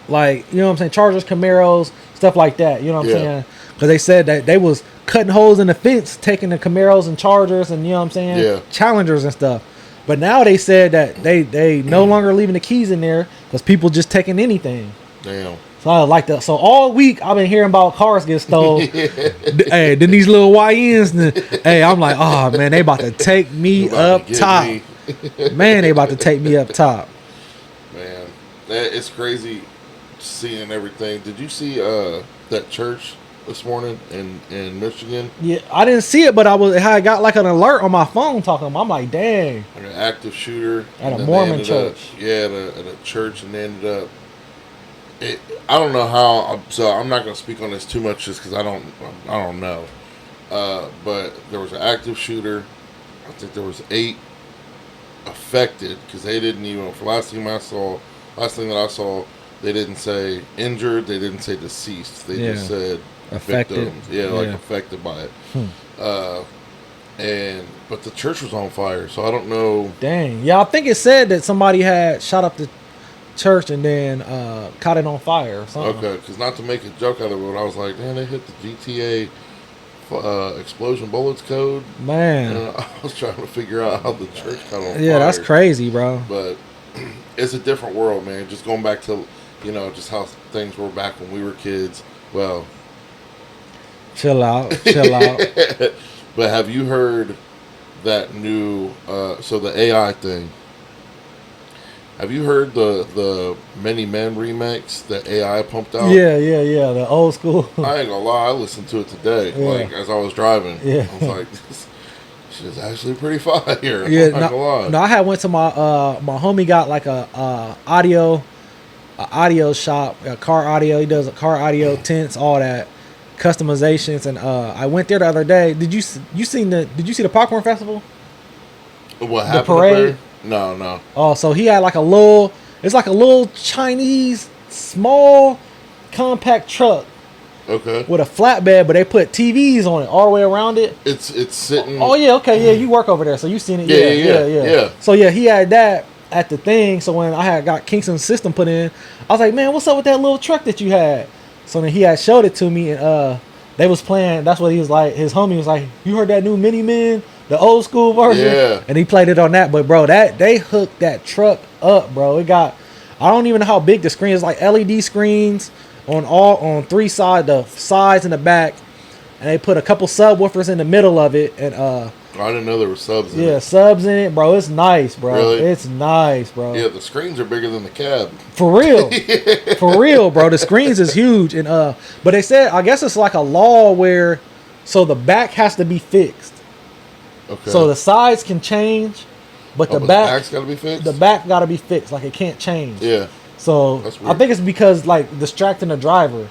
like, you know what I'm saying? Chargers, Camaros, stuff like that. You know what I'm saying? Because they said that they was cutting holes in the fence, taking the Camaros and Chargers and, you know what I'm saying? Yeah. Challengers and stuff. But now they said that they no longer leaving the keys in there because people just taking anything. Damn. So I like that. So all week I've been hearing about cars get stolen. Hey, then these little YNs. Hey, I'm like, oh man, they about to take me up top. Man, they about to take me up top. Man, it's crazy seeing everything. Did you see that church this morning in Michigan? Yeah, I didn't see it, but I got like an alert on my phone talking. I'm like, dang. Like an active shooter at a Mormon church. At a church, and they ended up. I don't know how, so I'm not going to speak on this too much just because I don't know. But there was an active shooter. I think there was 8 affected, because they didn't even, last thing that I saw, they didn't say injured, they didn't say deceased. They just said affected. Victims. Like affected by it. But the church was on fire, so I don't know. Dang. Yeah, I think it said that somebody had shot up the church and then caught it on fire or something. Okay, because not to make a joke out of it, but I was like, man, they hit the GTA explosion bullets code. Man. And I was trying to figure out how the church caught on fire. Yeah, that's crazy, bro. But it's a different world, man. Just going back to, just how things were back when we were kids. Well. Chill out. But have you heard that new, so the AI thing? Have you heard the Many Men remix that AI pumped out? Yeah, the old school. I ain't gonna lie, I listened to it today, like as I was driving. Yeah. I was like, this shit's actually pretty fire. Yeah, I'm not gonna lie. No, I had went to my homie got like a audio shop, a car audio. He does a car audio, tents, all that customizations, and I went there the other day. Did you see the popcorn festival? What happened? The parade. No. Oh, so he had like a little Chinese small compact truck. Okay. With a flatbed, but they put TVs on it all the way around it. It's sitting. Oh yeah, okay, yeah. You work over there, so you seen it. Yeah. So yeah, he had that at the thing. So when I had got Kingston's system put in, I was like, man, what's up with that little truck that you had? So then he had showed it to me, and they was playing. That's what he was like. His homie was like, you heard that new Mini Men? The old school version, and he played it on that. But bro, they hooked that truck up, bro. It got, I don't even know how big the screen is. Like LED screens on 3 sides, the sides and the back, and they put a couple subwoofers in the middle of it. And I didn't know there were subs in it. Yeah, subs in it, bro. It's nice, bro. Really? It's nice, bro. Yeah, the screens are bigger than the cab. For real. For real, bro. The screens is huge. And but they said, I guess it's like a law where, so the back has to be fixed. Okay. So the sides can change, but the back's got to be fixed? The back got to be fixed. Like, it can't change. Yeah. So I think it's because, like, distracting the driver.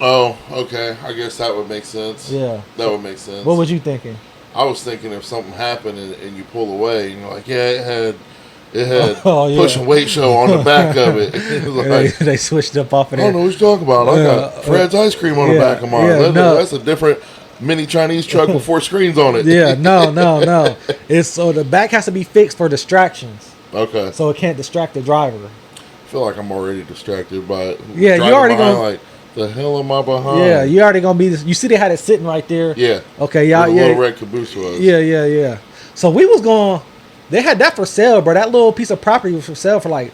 Oh, okay. I guess that would make sense. Yeah. That would make sense. What was you thinking? I was thinking if something happened and you pull away, and you're like, yeah, it had push and weight show on the back of it. Like, they switched up off of it. I don't know what you're talking about. I got Fred's ice cream on the back of mine. That's a different mini Chinese truck with 4 screens on it. Yeah, no. It's so the back has to be fixed for distractions. Okay. So it can't distract the driver. I feel like I'm already distracted by it. Yeah, you already gonna like, the hell am I behind? Yeah, you already gonna be. You see, they had it sitting right there. Yeah. Okay, yeah, where the little red caboose was. Yeah. So we was going. They had that for sale, bro. That little piece of property was for sale for like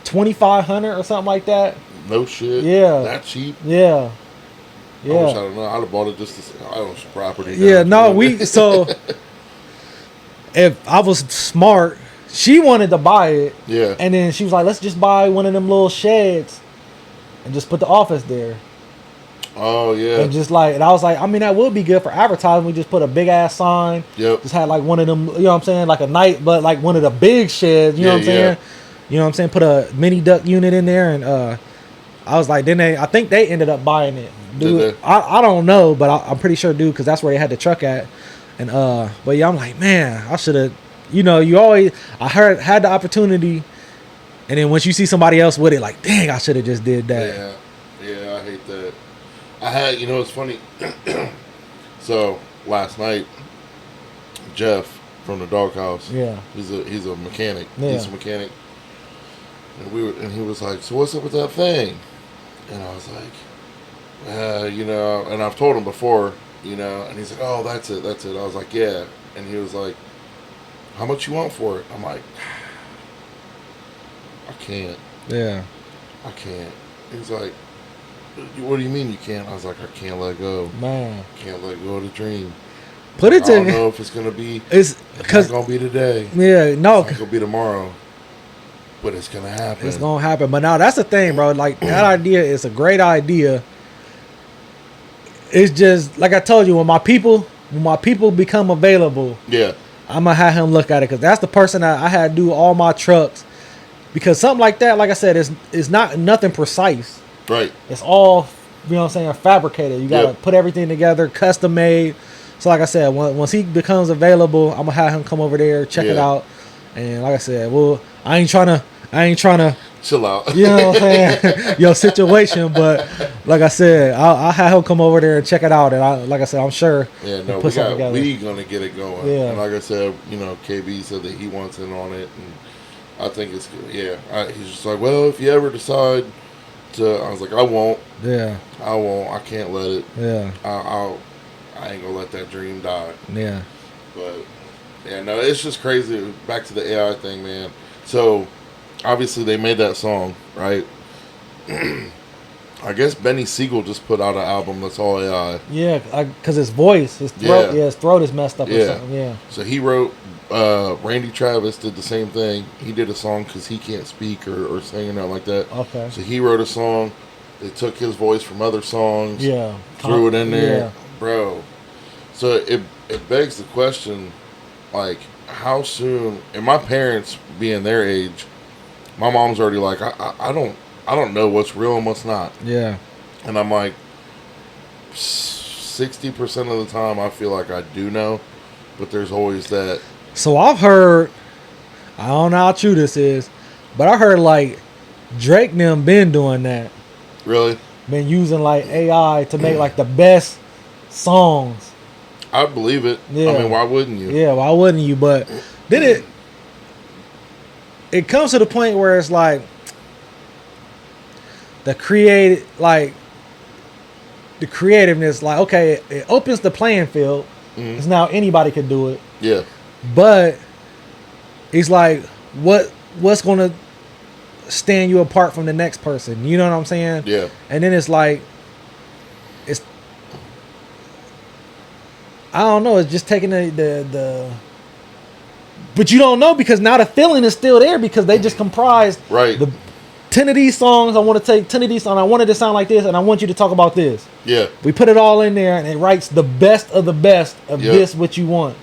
$2,500 or something like that. No shit. Yeah. That cheap. Yeah. Yeah. I wish I don't know. I'd have bought it just to say I own some property. Yeah. No, so if I was smart, she wanted to buy it. Yeah. And then she was like, let's just buy one of them little sheds and just put the office there. Oh yeah. And just like, and I was like, I mean, that would be good for advertising. We just put a big ass sign. Yep. Just had like one of them, you know what I'm saying, like a night, but like one of the big sheds. You know what I'm saying? You know what I'm saying? Put a mini duct unit in there, and I was like, I think they ended up buying it. Dude, I don't know, but I'm pretty sure, dude, because that's where they had the truck at. And but yeah, I'm like, man, I should have. You know, had the opportunity, and then once you see somebody else with it, like, dang, I should have just did that. Yeah, I hate that. I had, you know, it's funny. So last night, Jeff from the doghouse. Yeah. He's a mechanic. Yeah. He's a mechanic. And he was like, so what's up with that thing? And I was like, you know, and I've told him before, you know, and he's like, oh, that's it. I was like, yeah. And he was like, how much you want for it? I'm like, I can't. Yeah. I can't. He's like, what do you mean you can't? I was like, I can't let go. Man. Can't let go of the dream. Put it to. I don't know if it's gonna be. It's not gonna be today. Yeah, no. It's not gonna be tomorrow. But it's gonna happen. It's gonna happen. But now that's the thing, bro. Like that idea is a great idea. It's just like I told you, when my people become available. Yeah. I'm gonna have him look at it, because that's the person I had to do all my trucks. Because something like that, like I said, is not nothing precise. Right. It's all, you know what I'm saying, fabricated. You gotta put everything together, custom made. So like I said, once he becomes available, I'm gonna have him come over there, check it out. And like I said, well, I ain't trying to chill out. You know what I'm saying? Your situation, but like I said, I'll have him come over there and check it out. And like I said, I'm sure. Yeah, no, we gonna get it going. Yeah. And like I said, you know, KB said that he wants in on it, and I think it's good. Yeah. He's just like, well, if you ever decide to, I was like, I won't. Yeah. I won't. I can't let it. Yeah. I ain't gonna let that dream die. Yeah. But yeah, no, it's just crazy. Back to the AI thing, man. So obviously they made that song, right? I guess Benny Siegel just put out an album that's all AI. Yeah, because his voice, his throat, his throat is messed up or something. Yeah. So he wrote. Randy Travis did the same thing. He did a song because he can't speak or sing or nothing like that. Okay. So he wrote a song. They took his voice from other songs. Yeah. Threw it in there, bro. So it begs the question, like, how soon? And my parents being their age, my mom's already like, I don't know what's real and what's not. Yeah. And I'm like, 60% of the time I feel like I do know, but there's always that. So I've heard, I don't know how true this is, but I heard like Drake and them been doing that. Really? Been using like AI to make like the best songs. I believe it. Yeah. I mean, why wouldn't you? Yeah, why wouldn't you? But then it comes to the point where it's like the creativeness, like, okay, it opens the playing field because now anybody can do it. Yeah. But it's like, what's going to stand you apart from the next person? You know what I'm saying? Yeah. And then it's like, I don't know. It's just taking the but you don't know, because now the feeling is still there, because they just comprised the 10 of these songs. I want to take 10 of these songs. I want it to sound like this, and I want you to talk about this. Yeah. We put it all in there, and it writes the best of this, what you want.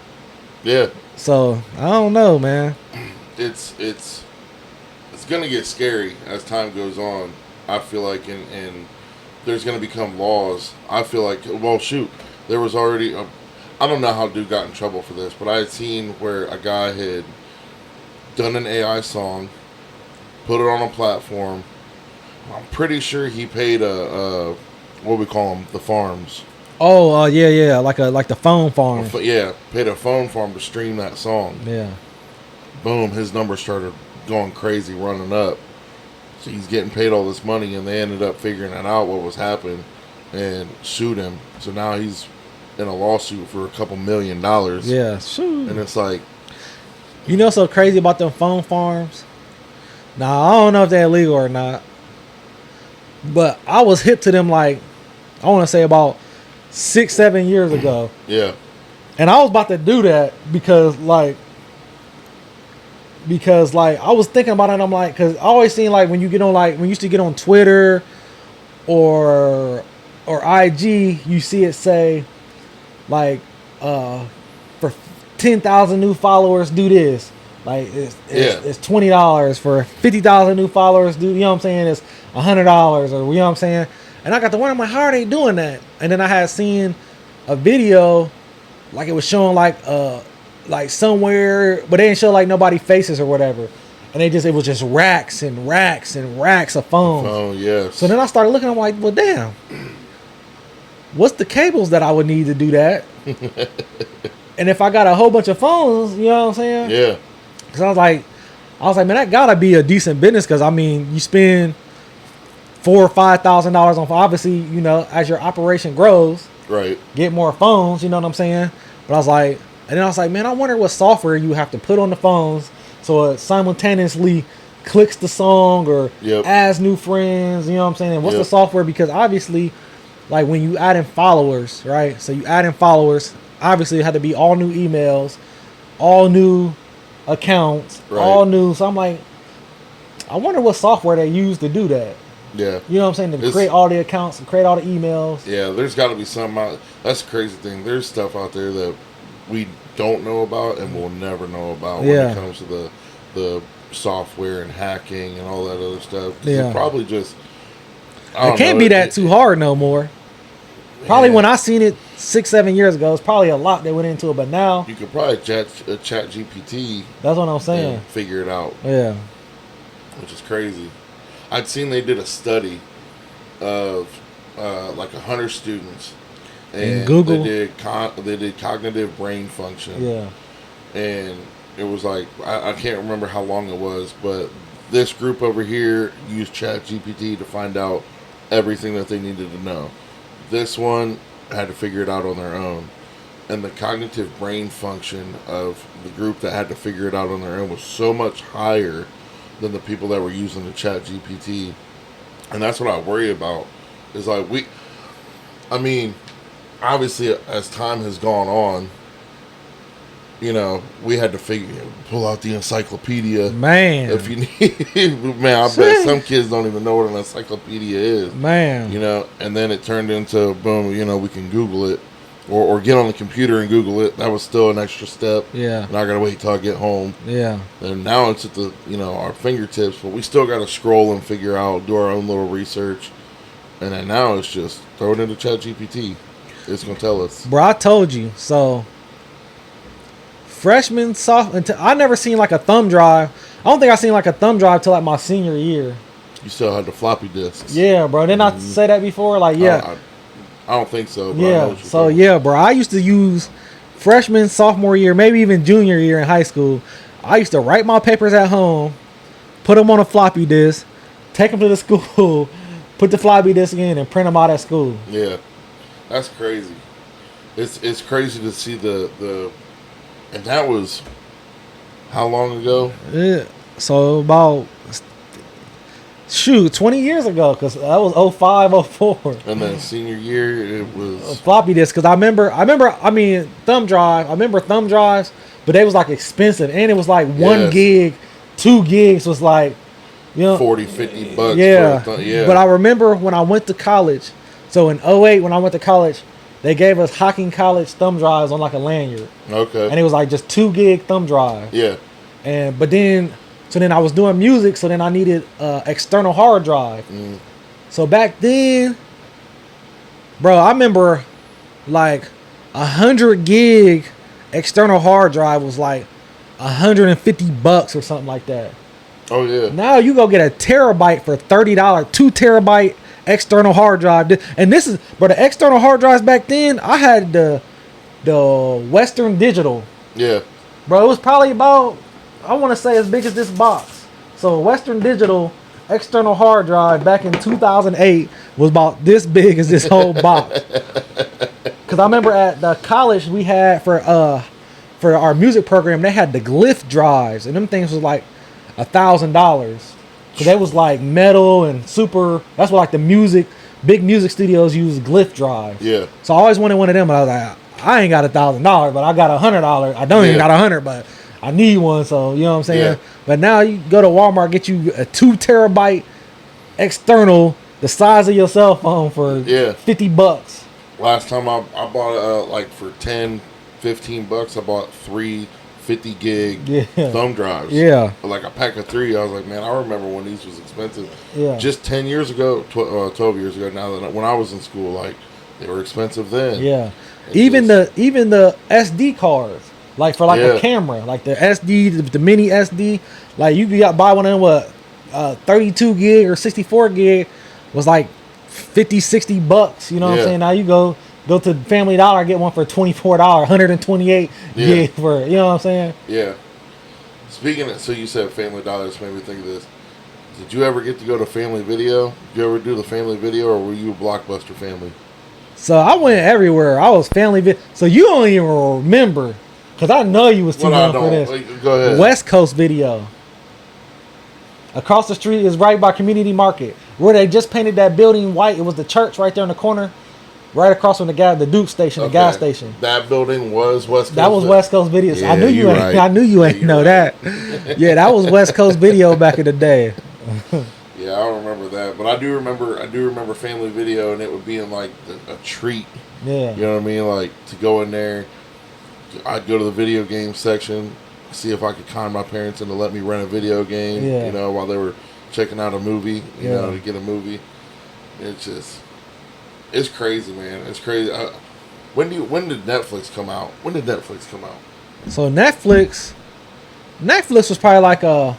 Yeah. So I don't know, man. It's gonna get scary as time goes on. I feel like, and there's gonna become laws. I feel like, well, shoot, there was already. I don't know how dude got in trouble for this, but I had seen where a guy had done an AI song, put it on a platform. I'm pretty sure he paid what we call them, the farms. Oh, yeah, like the phone farm. Yeah, paid a phone farm to stream that song. Yeah. Boom, his numbers started going crazy, running up. So he's getting paid all this money, and they ended up figuring out what was happening and sued him. So now he's in a lawsuit for $2 million. Yeah, shoot. And it's like, You know, so crazy about them phone farms. Now I don't know if they're illegal or not, but I was hip to them like I want to say about 6-7 years ago. Yeah. And I was about to do that because I was thinking about it. And I'm like, because I always seen like when you get on when you used to get on Twitter or IG, you see it say like for 10,000 new followers, do this. Like it's $20 for 50,000 new followers. Do you know what I'm saying? It's $100 or you know what I'm saying? And I got to wonder, I'm like, how are they doing that? And then I had seen a video, like it was showing like somewhere, but they didn't show like nobody faces or whatever. And it was just racks and racks and racks of phones. Oh yes. So then I started looking. I'm like, well, damn. What's the cables that I would need to do that? And if I got a whole bunch of phones, you know what I'm saying? Yeah. Because I was like, man, that gotta be a decent business. Because I mean, you spend $4,000 or $5,000 on, obviously, you know, as your operation grows, right? Get more phones. You know what I'm saying? But I was like, man, I wonder what software you have to put on the phones so it simultaneously clicks the song or adds new friends. You know what I'm saying? And what's the software? Because obviously, like when you add in followers, right? So you add in followers. Obviously, it had to be all new emails, all new accounts, all new. So I'm like, I wonder what software they use to do that. Yeah. You know what I'm saying? To create all the accounts and create all the emails. Yeah, there's got to be something out. That's the crazy thing. There's stuff out there that we don't know about and we'll never know about when it comes to the software and hacking and all that other stuff. Yeah. It's probably just... It can't be that too hard no more. Probably when I seen it 6-7 years ago, it's probably a lot that went into it. But now you could probably chat GPT. That's what I'm saying. And figure it out. Yeah, which is crazy. I'd seen they did a study of like 100 students, and in Google they did cognitive brain function. Yeah, and it was like I can't remember how long it was, but this group over here used Chat GPT to find out everything that they needed to know. This one had to figure it out on their own. And the cognitive brain function of the group that had to figure it out on their own was so much higher than the people that were using the Chat GPT. And that's what I worry about. Is like obviously as time has gone on, you know, we had to pull out the encyclopedia. Man. If you need, man, I bet some kids don't even know what an encyclopedia is. Man. You know, and then it turned into, boom, you know, we can Google it or get on the computer and Google it. That was still an extra step. Yeah. And I got to wait till I get home. Yeah. And now it's at our fingertips, but we still got to scroll and figure out, do our own little research. And then now it's just throw it into ChatGPT. It's going to tell us. Bro, I told you. So... freshman, I never seen like a thumb drive. I don't think I seen like a thumb drive till like my senior year. You still had the floppy disks. Yeah, bro. Didn't I say that before? Like, yeah. I don't think so. But yeah. So yeah, bro. I used to use freshman, sophomore year, maybe even junior year in high school. I used to write my papers at home, put them on a floppy disk, take them to the school, put the floppy disk in, and print them out at school. Yeah, that's crazy. It's crazy to see the. And that was how long ago? Yeah. So about 20 years ago, because that was 05, 04. And then senior year, it was a floppy disk. Because I remember, thumb drive. I remember thumb drives, but they was like expensive, and it was like 1 gig, 2 gigs was like, you know, $40, $50. Yeah, yeah. But I remember when I went to college. So in 08, when I went to college, they gave us Hocking College thumb drives on like a lanyard. Okay. And it was like just 2 gig thumb drive. Yeah. But then I was doing music, so then I needed external hard drive. So back then, bro, I remember like 100 gig external hard drive was like $150 or something like that. Oh yeah. Now you go get a terabyte for $30, 2 terabyte external hard drive. And this is, but the external hard drives back then, I had the Western Digital. Yeah. Bro, it was probably about, I want to say as big as this box. So Western Digital external hard drive back in 2008 was about this big as this whole box. Because I remember at the college we had for for our music program, they had the glyph drives, and them things was like $1,000. Cause they was like metal and super. That's what like the big music studios use glyph drives. Yeah. So I always wanted one of them, but I was like, I ain't got $1,000, but I got $100. I don't even got 100, but I need one. So you know what I'm saying. Yeah. But now you go to Walmart, get you a 2 terabyte external, the size of your cell phone for $50. Last time I bought like for $10, $15, I bought 3 50 gig thumb drives. Yeah. Like a pack of 3. I was like, man, I remember when these was expensive. Yeah. Just 10 years ago, 12 years ago now, that when I was in school, like they were expensive then. Yeah. Even the SD cards, like for like a camera, like the SD, the mini SD, like you could buy one of them 32 gig or 64 gig was like $50-$60. You know what I'm saying? Now you go to Family Dollar, get one for $24, 128 gig for, you know what I'm saying? Yeah. Speaking of, so you said Family Dollar, this made me think of this. Did you ever get to go to Family Video? Did you ever do the Family Video, or were you a Blockbuster family? So I went everywhere. I was Family Video. So you don't even remember, because I know you was too young for this. Go ahead. West Coast Video. Across the street is right by Community Market, where they just painted that building white. It was the church right there in the corner. Right across from the Duke station, the gas station. That building was West Coast. That was West Coast Video. Yeah, I knew you ain't. Right. I knew you ain't know that. Yeah, that was West Coast Video back in the day. Yeah, I don't remember that, but I do remember Family Video, and it would be in like a treat. Yeah, you know what I mean, like to go in there. I'd go to the video game section, see if I could con my parents into let me rent a video game. Yeah. You know, while they were checking out a movie. You know, to get a movie. It's crazy, man. It's crazy. When did Netflix come out? So Netflix was probably like a.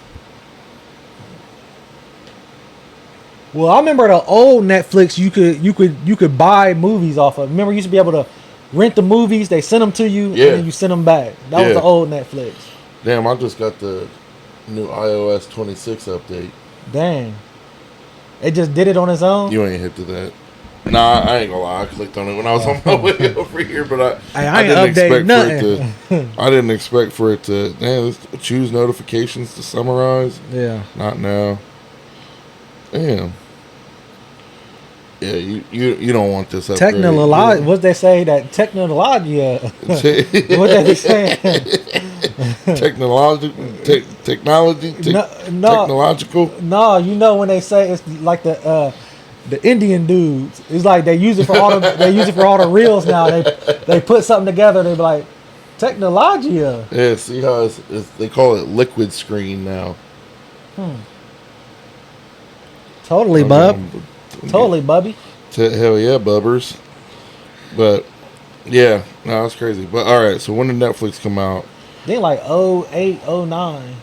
Well, I remember the old Netflix. You could buy movies off of. Remember, you used to be able to rent the movies. They send them to you, and then you send them back. That was the old Netflix. Damn, I just got the new iOS 26 update. Dang, it just did it on its own. You ain't hit to that. Nah, I ain't gonna lie. I clicked on it when I was on my way over here, but I didn't expect nothing. For it to. I didn't expect for it to. Let's choose notifications to summarize. Yeah. Not now. Damn. Yeah, you don't want this upgrade. Technology. What they say that technology? What they saying? Technology. Technological. No, you know when they say it's like the Indian dudes. It's like they use it for all the reels now. They put something together. They be like technology. Yeah, see how they call it liquid screen now. Totally, Totally, bubby. Hell yeah, bubbers. But yeah, no, that's crazy. But all right, so when did Netflix come out? I think like 08, 09.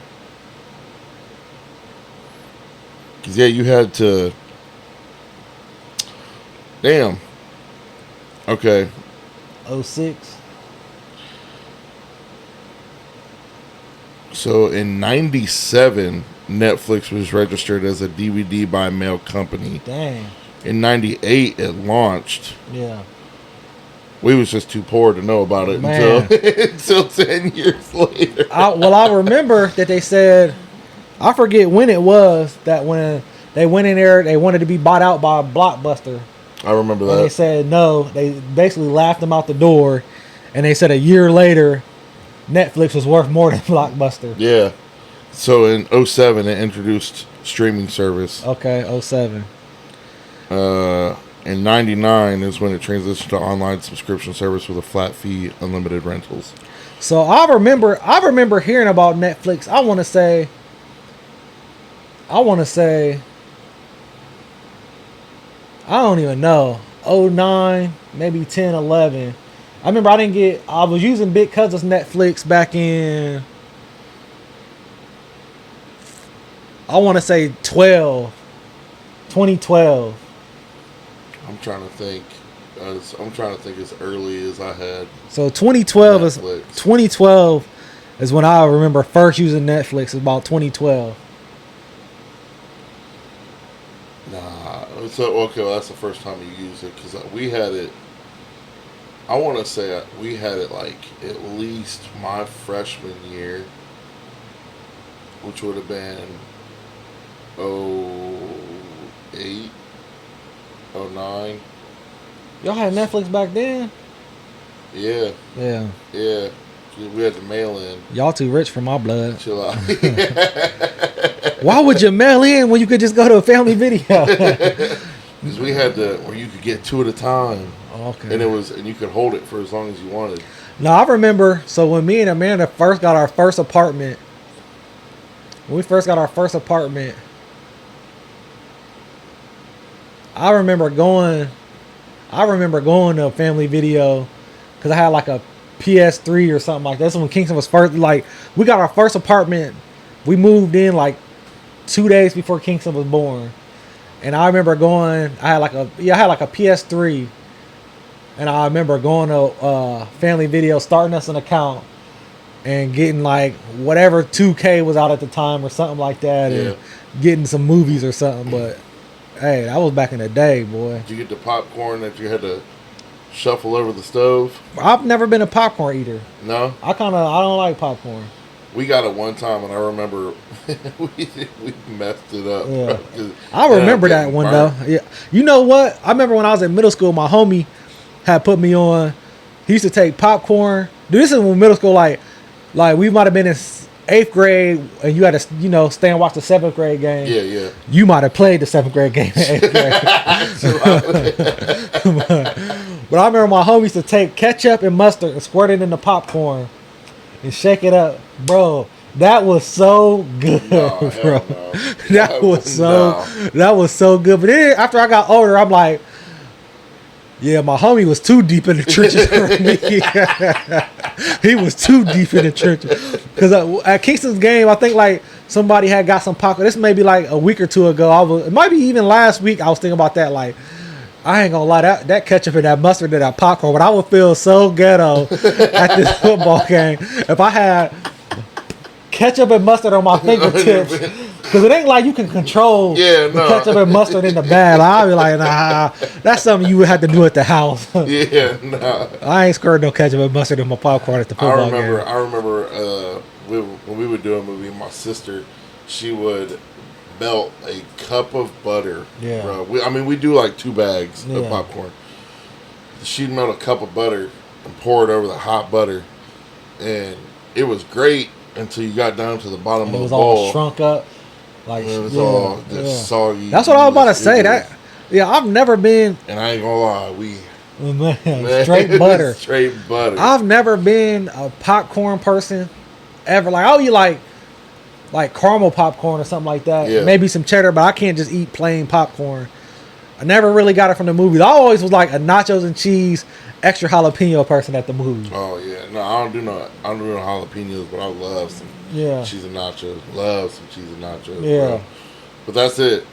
Cause yeah, you had to. Damn. Okay. 06. So in 97, Netflix was registered as a DVD by mail company. Dang. In 98, it launched. Yeah. We was just too poor to know about it until 10 years later. I remember that they said, I forget when it was, that when they went in there, they wanted to be bought out by Blockbuster. I remember that. And they said no. They basically laughed them out the door. And they said a year later, Netflix was worth more than Blockbuster. Yeah. So in 07, it introduced streaming service. Okay, 07. In 99 is when it transitioned to online subscription service with a flat fee, unlimited rentals. So I remember hearing about Netflix. I want to say I don't even know. 09, maybe 10, 11. I remember I was using Big Cousin's Netflix back in, I want to say 2012. I'm trying to think as early as I had. So 2012 is when I remember first using Netflix. It's about 2012. Nah, so okay, well, that's the first time you used it because we had it. I want to say we had it like at least my freshman year, which would have been 08, 09. Y'all had Netflix back then? Yeah. Yeah. Yeah. We had to mail in. Y'all too rich for my blood. Chill out. Why would you mail in when you could just go to a family video? Because we had where you could get 2 at a time. Okay. And you could hold it for as long as you wanted. No, I remember. So when me and Amanda first got our first apartment, I remember going to a family video because I had like a PS3 or something like that. That's when Kingston was first. Like, we got our first apartment. We moved in like 2 days before Kingston was born, and I remember going. I had like a PS3, and I remember going to family video, starting us an account, and getting like whatever 2K was out at the time or something like that, and getting some movies or something. But hey, that was back in the day, boy. Did you get the popcorn that you had to shuffle over the stove? I've never been a popcorn eater. No? I don't like popcorn. We got it one time, and I remember we messed it up. Yeah. I remember that one, though. Yeah. You know what? I remember when I was in middle school, my homie had put me on. He used to take popcorn. Dude, this is when middle school, like we might have been in 8th grade, and you had to, stay and watch the 7th grade game. Yeah, yeah. You might have played the 7th grade game in 8th grade. But I remember my homie used to take ketchup and mustard and squirt it in the popcorn and shake it up. Bro, that was so good, bro. No. That was so good. But then after I got older, I'm like, yeah, my homie was too deep in the trenches for me. He was too deep in the trenches. Because at Kingston's game, I think like somebody had got some popcorn. This may be like a week or two ago. It might be even last week. I was thinking about that. Like, I ain't gonna lie, that ketchup and that mustard and that popcorn, but I would feel so ghetto at this football game if I had ketchup and mustard on my fingertips. Because it ain't like you can control the ketchup and mustard in the bag. I'll be like, nah, that's something you would have to do at the house. Yeah, nah. I ain't squirting no ketchup and mustard in my popcorn at the football game. I remember when we would do a movie, my sister, she would melt a cup of butter. Yeah. Bro. We do like 2 bags of popcorn. She'd melt a cup of butter and pour it over the hot butter. And it was great until you got down to the bottom of the bowl. It was all shrunk up. Like, it was all just soggy. That's what I was about to say. I've never been. And I ain't gonna lie, man, straight butter. Straight butter. I've never been a popcorn person ever. Like, I'll eat like caramel popcorn or something like that. Yeah. Maybe some cheddar, but I can't just eat plain popcorn. I never really got it from the movies. I always was like a nachos and cheese, extra jalapeno person at the movies. Oh yeah, no, I don't do no jalapenos, but I love some cheese and nachos. Love some cheese and nachos. Yeah, bro. But that's it.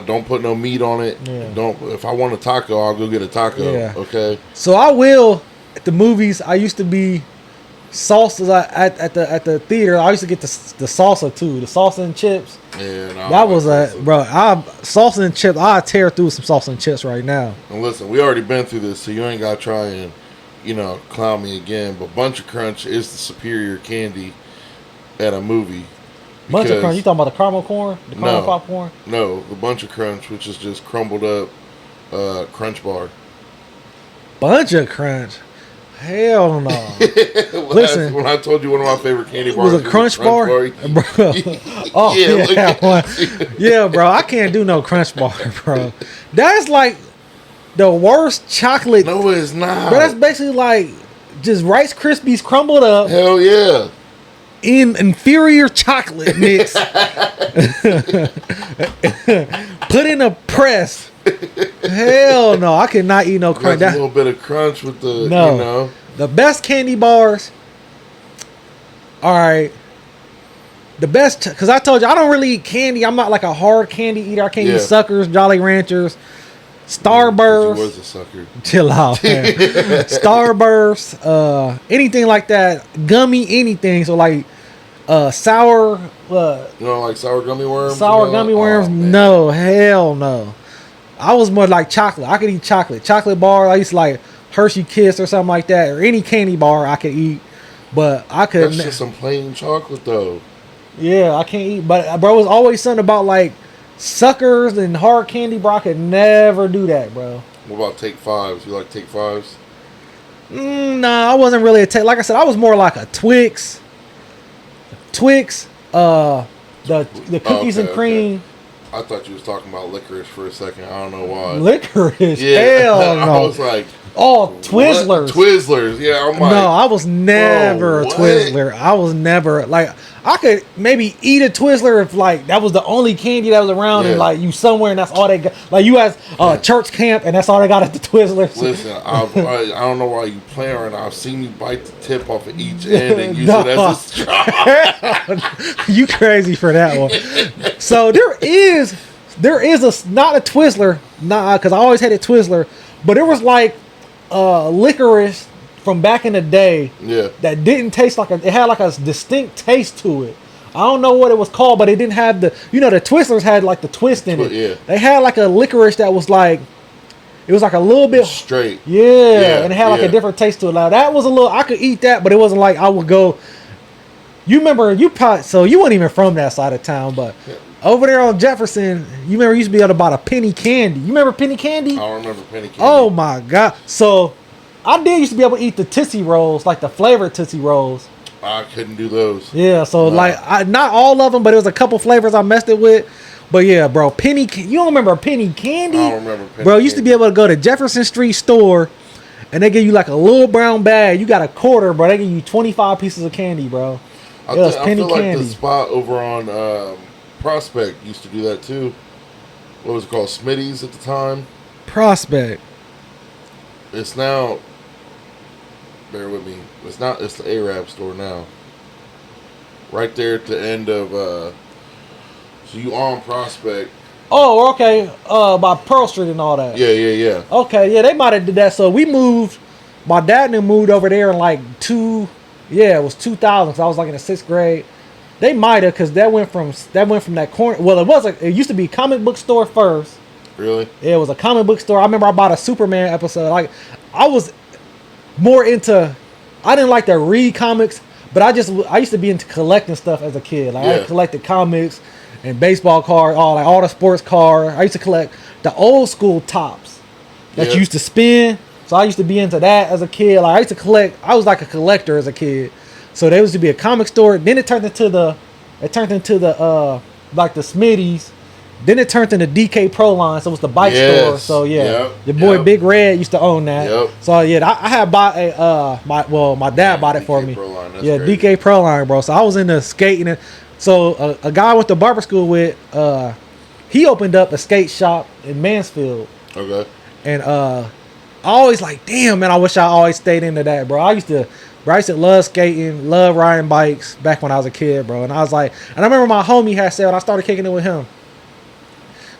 Don't put no meat on it. Yeah. If I want a taco, I'll go get a taco. Yeah. Okay. So I will at the movies. I used to be salsas at the theater. I used to get the salsa too, the salsa and chips. Yeah, no, that was salsa and chips. I tear through some salsa and chips right now. And listen, we already been through this, so you ain't gotta try and clown me again. But Bunch of Crunch is the superior candy at a movie. Bunch of Crunch? You talking about the caramel corn, the caramel popcorn? No, the Bunch of Crunch, which is just crumbled up Crunch bar. Bunch of Crunch. Hell no. Listen, when I told you one of my favorite candy bars was a Crunch bar. Bro. Oh yeah, yeah, bro. I can't do no Crunch bar, bro. That's like the worst chocolate. No, it's not. Bro, that's basically like just Rice Krispies crumbled up. Hell yeah. In inferior chocolate mix. Put in a press. Hell no, I cannot eat no crunch. A little bit of crunch with the, The best candy bars. All right. The best, because I told you, I don't really eat candy. I'm not like a hard candy eater. I can't eat Suckers, Jolly Ranchers, Starburst. You was a sucker. Chill out, man. Starburst, anything like that. Gummy, anything. So like sour. You don't like sour gummy worms? Sour gummy worms? No, hell no. I was more like chocolate. I could eat chocolate. Chocolate bar. I used to like Hershey Kiss or something like that, or any candy bar I could eat. But I couldn't. That's just some plain chocolate though. Yeah, I can't eat. But bro, it was always something about like suckers and hard candy, bro. I could never do that, bro. What about Take Fives? You like Take Fives? Nah, I wasn't really a like I said, I was more like a Twix. The cookies and cream. Okay. I thought you was talking about licorice for a second. I don't know why. Licorice? Yeah. Hell no. I was like, Twizzlers. What? Twizzlers. Yeah, I'm like, no, I was never a Twizzler. I was never like, I could maybe eat a Twizzler if like that was the only candy that was around and like you somewhere and that's all they got. Like you at church camp and that's all they got at the Twizzlers. Listen, I don't know why you playing right now. I've seen you bite the tip off of each end and use it as a straw. You crazy for that one. So there is not a Twizzler, because I always hated Twizzler, but it was like licorice from back in the day that didn't taste like it had like a distinct taste to it. I don't know what it was called, but it didn't have the Twizzlers had like the twist in it. Yeah. They had like a licorice that was like, it was like a little bit straight. Yeah, and it had like a different taste to it. Now that was a little, I could eat that, but it wasn't like I would go. You remember so you weren't even from that side of town, but over there on Jefferson, you remember you used to be able to buy a penny candy. You remember penny candy? I don't remember penny candy. Oh my God. So I did used to be able to eat the Tootsie Rolls, like the flavored Tootsie Rolls. I couldn't do those. Yeah, so not all of them, but it was a couple flavors I messed it with. But yeah, bro, you don't remember penny candy? I don't remember penny bro, you used to be able to go to Jefferson Street store and they give you like a little brown bag. You got a quarter, bro. They give you 25 pieces of candy, bro. I feel like the spot over on Prospect used to do that too. What was it called? Smitty's at the time? Prospect. It's now, bear with me, it's the Arab store now. Right there at the end of, so you on Prospect. Oh, okay. By Pearl Street and all that. Yeah. Okay, yeah, they might have did that. So we moved, my dad and them moved over there in like it was 2000, so I was like in the 6th grade. They might have, because that went from that corner. Well, it used to be a comic book store first. Really? Yeah, it was a comic book store. I remember I bought a Superman episode. Like, I was more into, I didn't like to read comics, but I used to be into collecting stuff as a kid. Like, I collected comics and baseball cards, all the sports cards. I used to collect the old school tops that you used to spin. So I used to be into that as a kid. Like, I used to collect. I was like a collector as a kid. So there used to be a comic store. Then it turned into the like the Smitty's. Then it turned into DK Pro Line. So it was the bike store. So your boy Big Red used to own that. Yep. So yeah, I had bought my dad bought it for me. Yeah, crazy. DK Pro Line, bro. So I was into skating. So a guy I went to barber school with, he opened up a skate shop in Mansfield. Okay. And I always like, damn, man, I wish I always stayed into that, bro. I used to love skating, love riding bikes back when I was a kid, bro. And I was like, and I remember my homie had said when I started kicking it with him.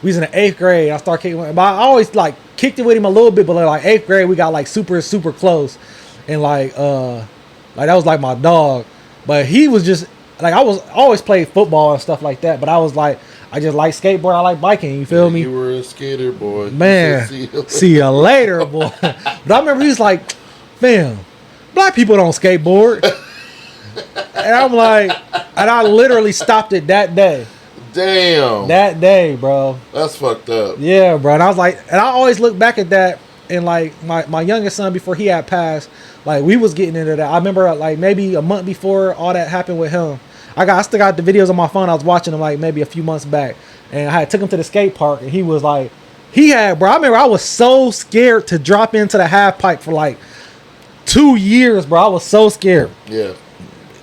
We was in the 8th grade. I started kicking with him. But I always like kicked it with him a little bit, but like 8th grade, we got like super, super close. And like that was like my dog. But he was just like, I always played football and stuff like that. But I was like, I just like skateboard. I like biking. You feel me? You were a skater, boy. Man, see you later, boy. But I remember he was like, "Fam, black people don't skateboard." And I'm like, and I literally stopped it that day. Damn. That day, bro. That's fucked up. Yeah, bro. And I was like, and I always look back at that, and like my youngest son, before he had passed, like we was getting into that. I remember like maybe a month before all that happened with him. I still got the videos on my phone. I was watching them like maybe a few months back, and I took him to the skate park, and he was like, I remember I was so scared to drop into the half pipe for like 2 years, bro. I was so scared. Yeah.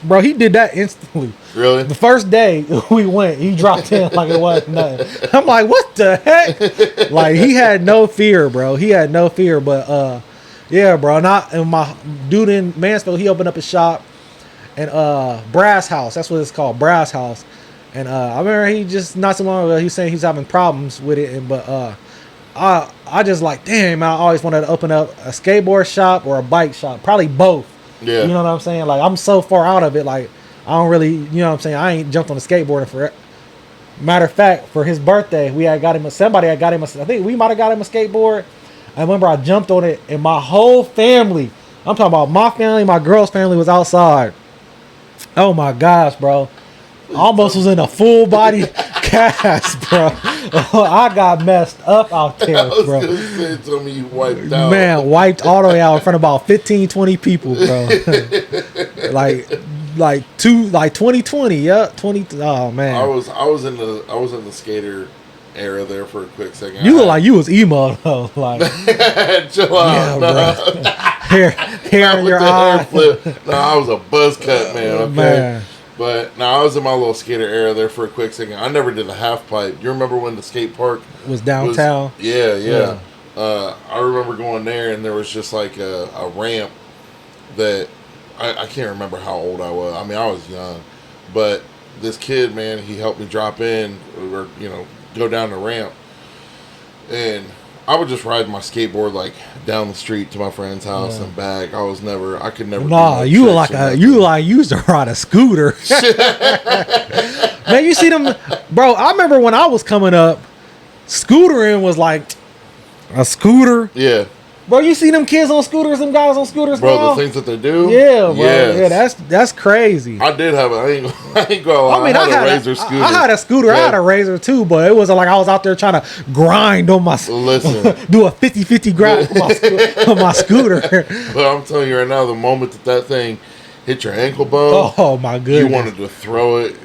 Bro, he did that instantly. Really? The first day we went, he dropped in like it wasn't nothing. I'm like, what the heck? Like, he had no fear, bro. He had no fear, but yeah, bro. And my dude in Mansfield, he opened up a shop. And Brass House, that's what it's called, Brass House. And I remember he just not so long ago, he was saying he's having problems with it. But I just like, damn, I always wanted to open up a skateboard shop or a bike shop, probably both. Yeah. You know what I'm saying? Like, I'm so far out of it, like I don't really, you know what I'm saying? I ain't jumped on the skateboard for it. Matter of fact, for his birthday, somebody had got him I think we might have got him a skateboard. I remember I jumped on it, and my whole family, I'm talking about my family, my girl's family was outside. Oh my gosh, bro. Almost was in a full body cast, bro. I got messed up out there, bro. I was gonna say, tell me you wiped out. Man, wiped all the way out in front of about 15, 20 people, bro. like 2020, yeah, 20. Oh man, I was in the skater era there for a quick second. You look like you was emo though, like chill out, yeah, bro. hair in your eye. No, I was a buzz cut man. Okay. Man. But no, I was in my little skater era there for a quick second. I never did the half pipe. You remember when the skate park was downtown? Yeah. I remember going there, and there was just like a ramp that I can't remember how old I was. I mean, I was young, but this kid, man, he helped me drop in or go down the ramp, and I would just ride my skateboard like down the street to my friend's house and back. I could never. Nah, you used to ride a scooter. Man, you see them, bro. I remember when I was coming up, scootering was like a scooter. Yeah. Bro, you see them kids on scooters, them guys on scooters, bro. now? The things that they do. Yeah, bro. Yes. Yeah, that's crazy. I did have I ain't going. I mean, I had a Razor scooter. I had a scooter. Yeah. I had a Razor too, but it wasn't like I was out there trying to grind on my. Listen, do a 50-50 grind on my scooter. But I'm telling you right now, the moment that thing hit your ankle bone, oh my goodness, you wanted to throw it,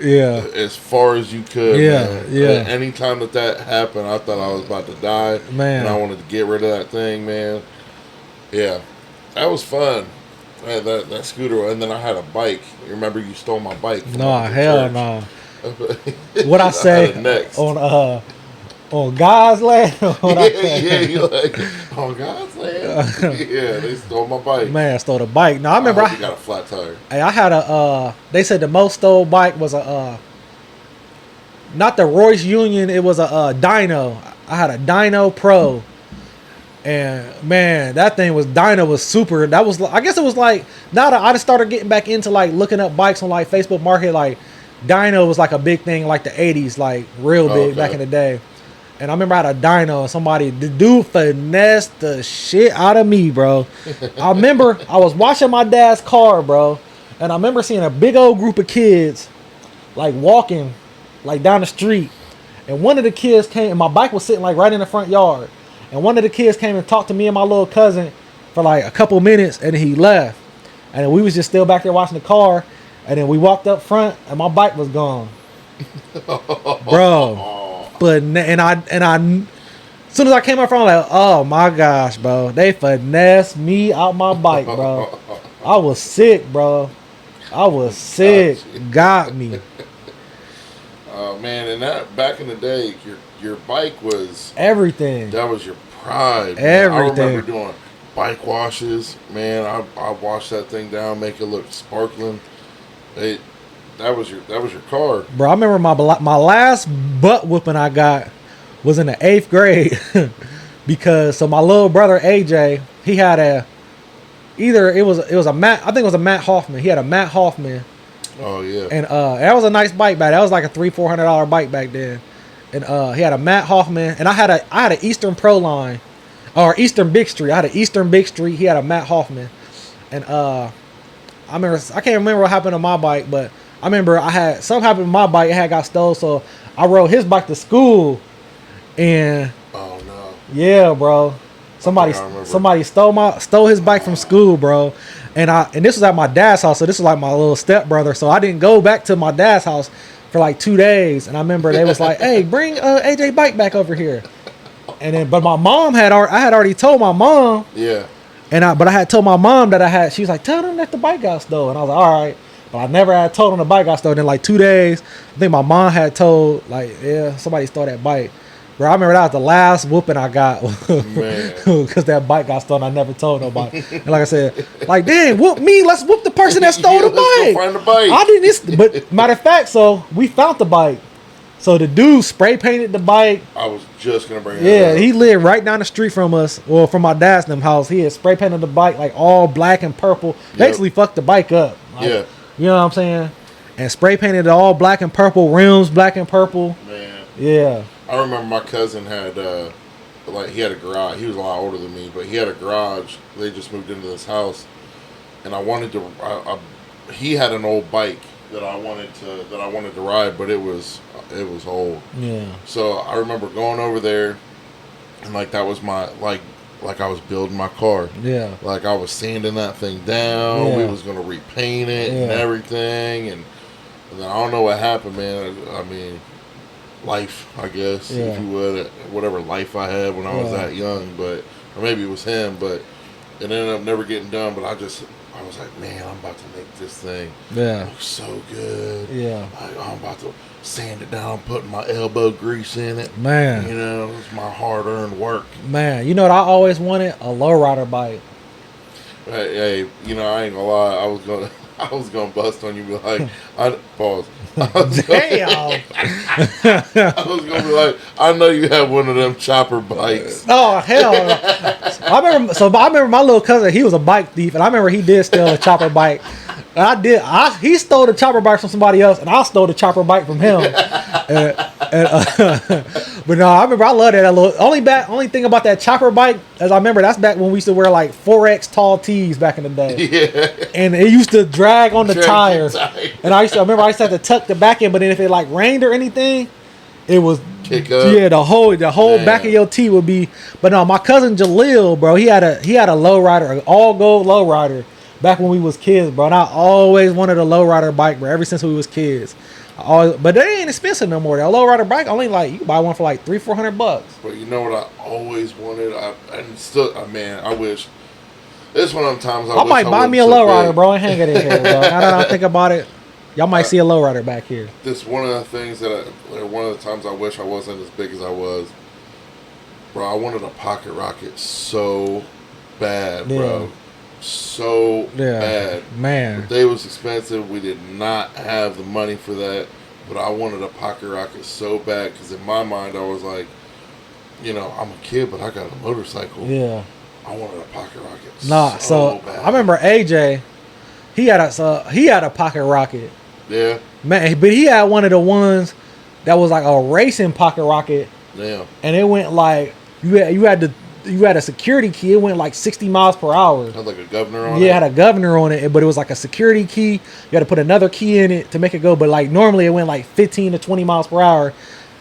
as far as you could. Man. Anytime that happened, I thought I was about to die, man, and I wanted to get rid of that thing, man. Yeah, that was fun. I had that scooter, and then I had a bike. You remember you stole my bike? No, hell no. What I say next on God's land? You like on God's land? Yeah, they stole my bike. Man, stole the bike. No, I remember you got a flat tire. Hey, I had they said the most stole bike was not the Royce Union. It was a Dyno. I had a Dyno Pro. And man, that thing Dyno was super. That was, I guess it was like, now that I just started getting back into like looking up bikes on like Facebook Market, like Dyno was like a big thing like the 80s, like real big back in the day. And I remember I had a Dyno, the dude finessed the shit out of me, bro. I remember I was washing my dad's car, bro, and I remember seeing a big old group of kids like walking like down the street, and one of the kids came, and my bike was sitting like right in the front yard. And one of the kids came and talked to me and my little cousin for like a couple minutes, and then he left. And then we was just still back there watching the car. And then we walked up front, and my bike was gone, bro. But I as soon as I came up front, I'm like, oh my gosh, bro, they finessed me out my bike, bro. I was sick, bro. I was sick. Got me. Oh man, and that back in the day, your bike was everything. That was your pride. Everything. I remember doing bike washes. Man, I washed that thing down, make it look sparkling. That was your car, bro. I remember my last butt whooping I got was in the 8th grade because my little brother AJ, he had it was a Matt. I think it was a Matt Hoffman. He had a Matt Hoffman. Oh yeah. And that was a nice bike back. That was like a $300-$400 bike back then. And he had a Matt Hoffman, and I had an Eastern Pro Line, or Eastern Big Street. I had an Eastern Big Street. He had a Matt Hoffman, and I can't remember what happened to my bike, but I remember something happened to my bike. It had got stolen, so I rode his bike to school, and oh no, yeah, bro, somebody stole his bike from school, bro, and this was at my dad's house, so this was like my little stepbrother, so I didn't go back to my dad's house for like 2 days, and I remember they was like, "Hey, bring AJ bike back over here." And then, but my mom I had already told my mom. Yeah. But I had told my mom that she was like, "Tell them that the bike got stolen." I was like, "All right," but I never had told them the bike got stolen. In like 2 days, I think my mom had told like, "Yeah, somebody stole that bike." Bro, I remember that was the last whooping I got because that bike got stolen. I never told nobody. And like I said, like, damn, whoop me. Let's whoop the person that stole the bike. Find the bike. I didn't. But matter of fact, so we found the bike. So the dude spray painted the bike. I was just gonna bring it up. Yeah, he lived right down the street from us, or from my dad's house. He had spray painted the bike like all black and purple. Basically, fucked the bike up. Like, yeah. You know what I'm saying? And spray painted it all black and purple, rims black and purple. Man. Yeah. I remember my cousin had like he had a garage. He was a lot older than me, but he had a garage. They just moved into this house, and I wanted to. He had an old bike that I wanted to ride, but it was old. Yeah. So I remember going over there, and like that was my like I was building my car. Yeah. Like I was sanding that thing down. Yeah. We was gonna repaint it and everything, and then I don't know what happened, man. I mean, life, I guess, if you would, whatever life I had when I was that young, but or maybe it was him, but it ended up never getting done. But I was like, man, I'm about to make this thing look so good. Yeah. Like, I'm about to sand it down, putting my elbow grease in it. Man. You know, it's my hard-earned work. Man, you know what I always wanted? A lowrider bike. Hey, you know, I ain't gonna lie. I was gonna bust on you, be like, pause. Damn. I was gonna be like, I know you have one of them chopper bikes. Oh hell! I remember my little cousin. He was a bike thief, and I remember he did steal a chopper bike. And he stole the chopper bike from somebody else, and I stole the chopper bike from him. But no, I remember I loved that. Only thing about that chopper bike, as I remember, that's back when we used to wear like 4X tall tees back in the day. Yeah. And it used to drag on the tires. And I used to have to tuck the back in, but then if it like rained or anything, it was kick up. Yeah, the whole back of your tee would be. But no, my cousin Jalil, bro, he had a lowrider, an all gold lowrider. Back when we was kids, bro, and I always wanted a lowrider bike, bro. Ever since we was kids, but they ain't expensive no more. That lowrider bike only like you can buy one for like $300-400. But you know what I always wanted, I wish. This one of them times I might buy me a lowrider, bro, and hang it in here, bro. Now that I think about it, y'all might see a lowrider back here. This one of the things one of the times I wish I wasn't as big as I was, bro. I wanted a pocket rocket so bad, bro. So bad, man. But they was expensive. We did not have the money for that, but I wanted a pocket rocket so bad because in my mind I was like, you know, I'm a kid, but I got a motorcycle. Yeah, I wanted a pocket rocket. So bad. I remember AJ, he had a pocket rocket. Yeah, man, but he had one of the ones that was like a racing pocket rocket. Yeah, and it went like you had a security key. It went like 60 miles per hour. Had like a governor on it? Yeah, it had a governor on it, but it was like a security key. You had to put another key in it to make it go. But like normally it went like 15 to 20 miles per hour.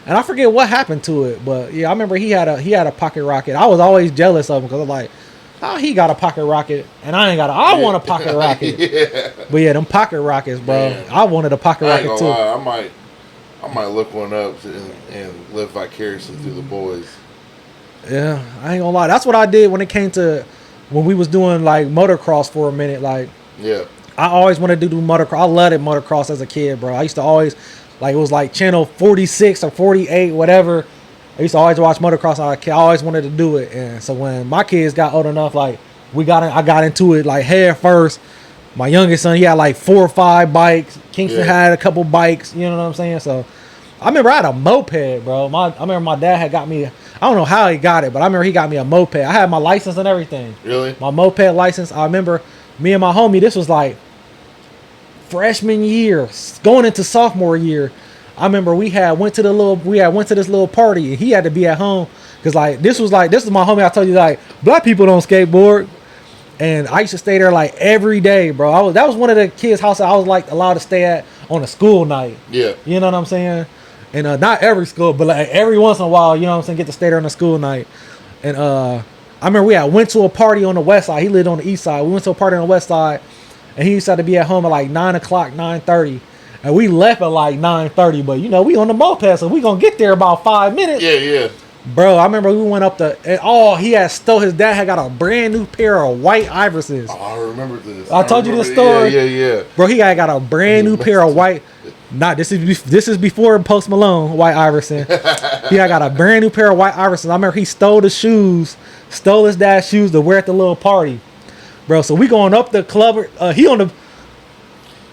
And I forget what happened to it. But yeah, I remember he had a pocket rocket. I was always jealous of him because I'm like, oh, he got a pocket rocket and I ain't got I want a pocket rocket. Yeah. But yeah, them pocket rockets, bro. Man. I wanted a pocket rocket too. Lie. I might look one up and live vicariously through the boys. Yeah, I ain't gonna lie. That's what I did when it came to when we was doing like motocross for a minute. Like, yeah, I always wanted to do motocross. I loved it motocross as a kid, bro. I used to always like it was like channel 46 or 48, whatever. I used to always watch motocross. I always wanted to do it, and so when my kids got old enough, like I got into it like head first. My youngest son, he had like 4 or 5 bikes. Kingston had a couple bikes. You know what I'm saying? So I remember I had a moped, bro. I remember my dad had got me. I don't know how he got it, but I remember he got me a moped. I had my license and everything. Really? My moped license. I remember me and my homie. This was like freshman year, going into sophomore year. I remember we went to this little party, and he had to be at home because this was my homie. I told you like black people don't skateboard, and I used to stay there like every day, bro. That was one of the kids' houses I was like allowed to stay at on a school night. Yeah. You know what I'm saying? And not every school, but like every once in a while, you know what I'm saying, get to stay there on a school night. And I remember we went to a party on the west side. He lived on the east side. We went to a party on the west side, and he used to be at home at like 9 o'clock, 9:30. And we left at like 9:30, but you know, we on the moped, so we gonna get there about 5 minutes. Yeah. Bro, I remember we went up his dad had got a brand new pair of white Iversons. Oh, I remember this. I told you this story. Yeah. Bro, he got a brand new pair of white. This is before Post Malone, white Iverson. He got a brand new pair of white Iversons. I remember he stole his dad's shoes to wear at the little party. Bro, so we going up the club. He on the.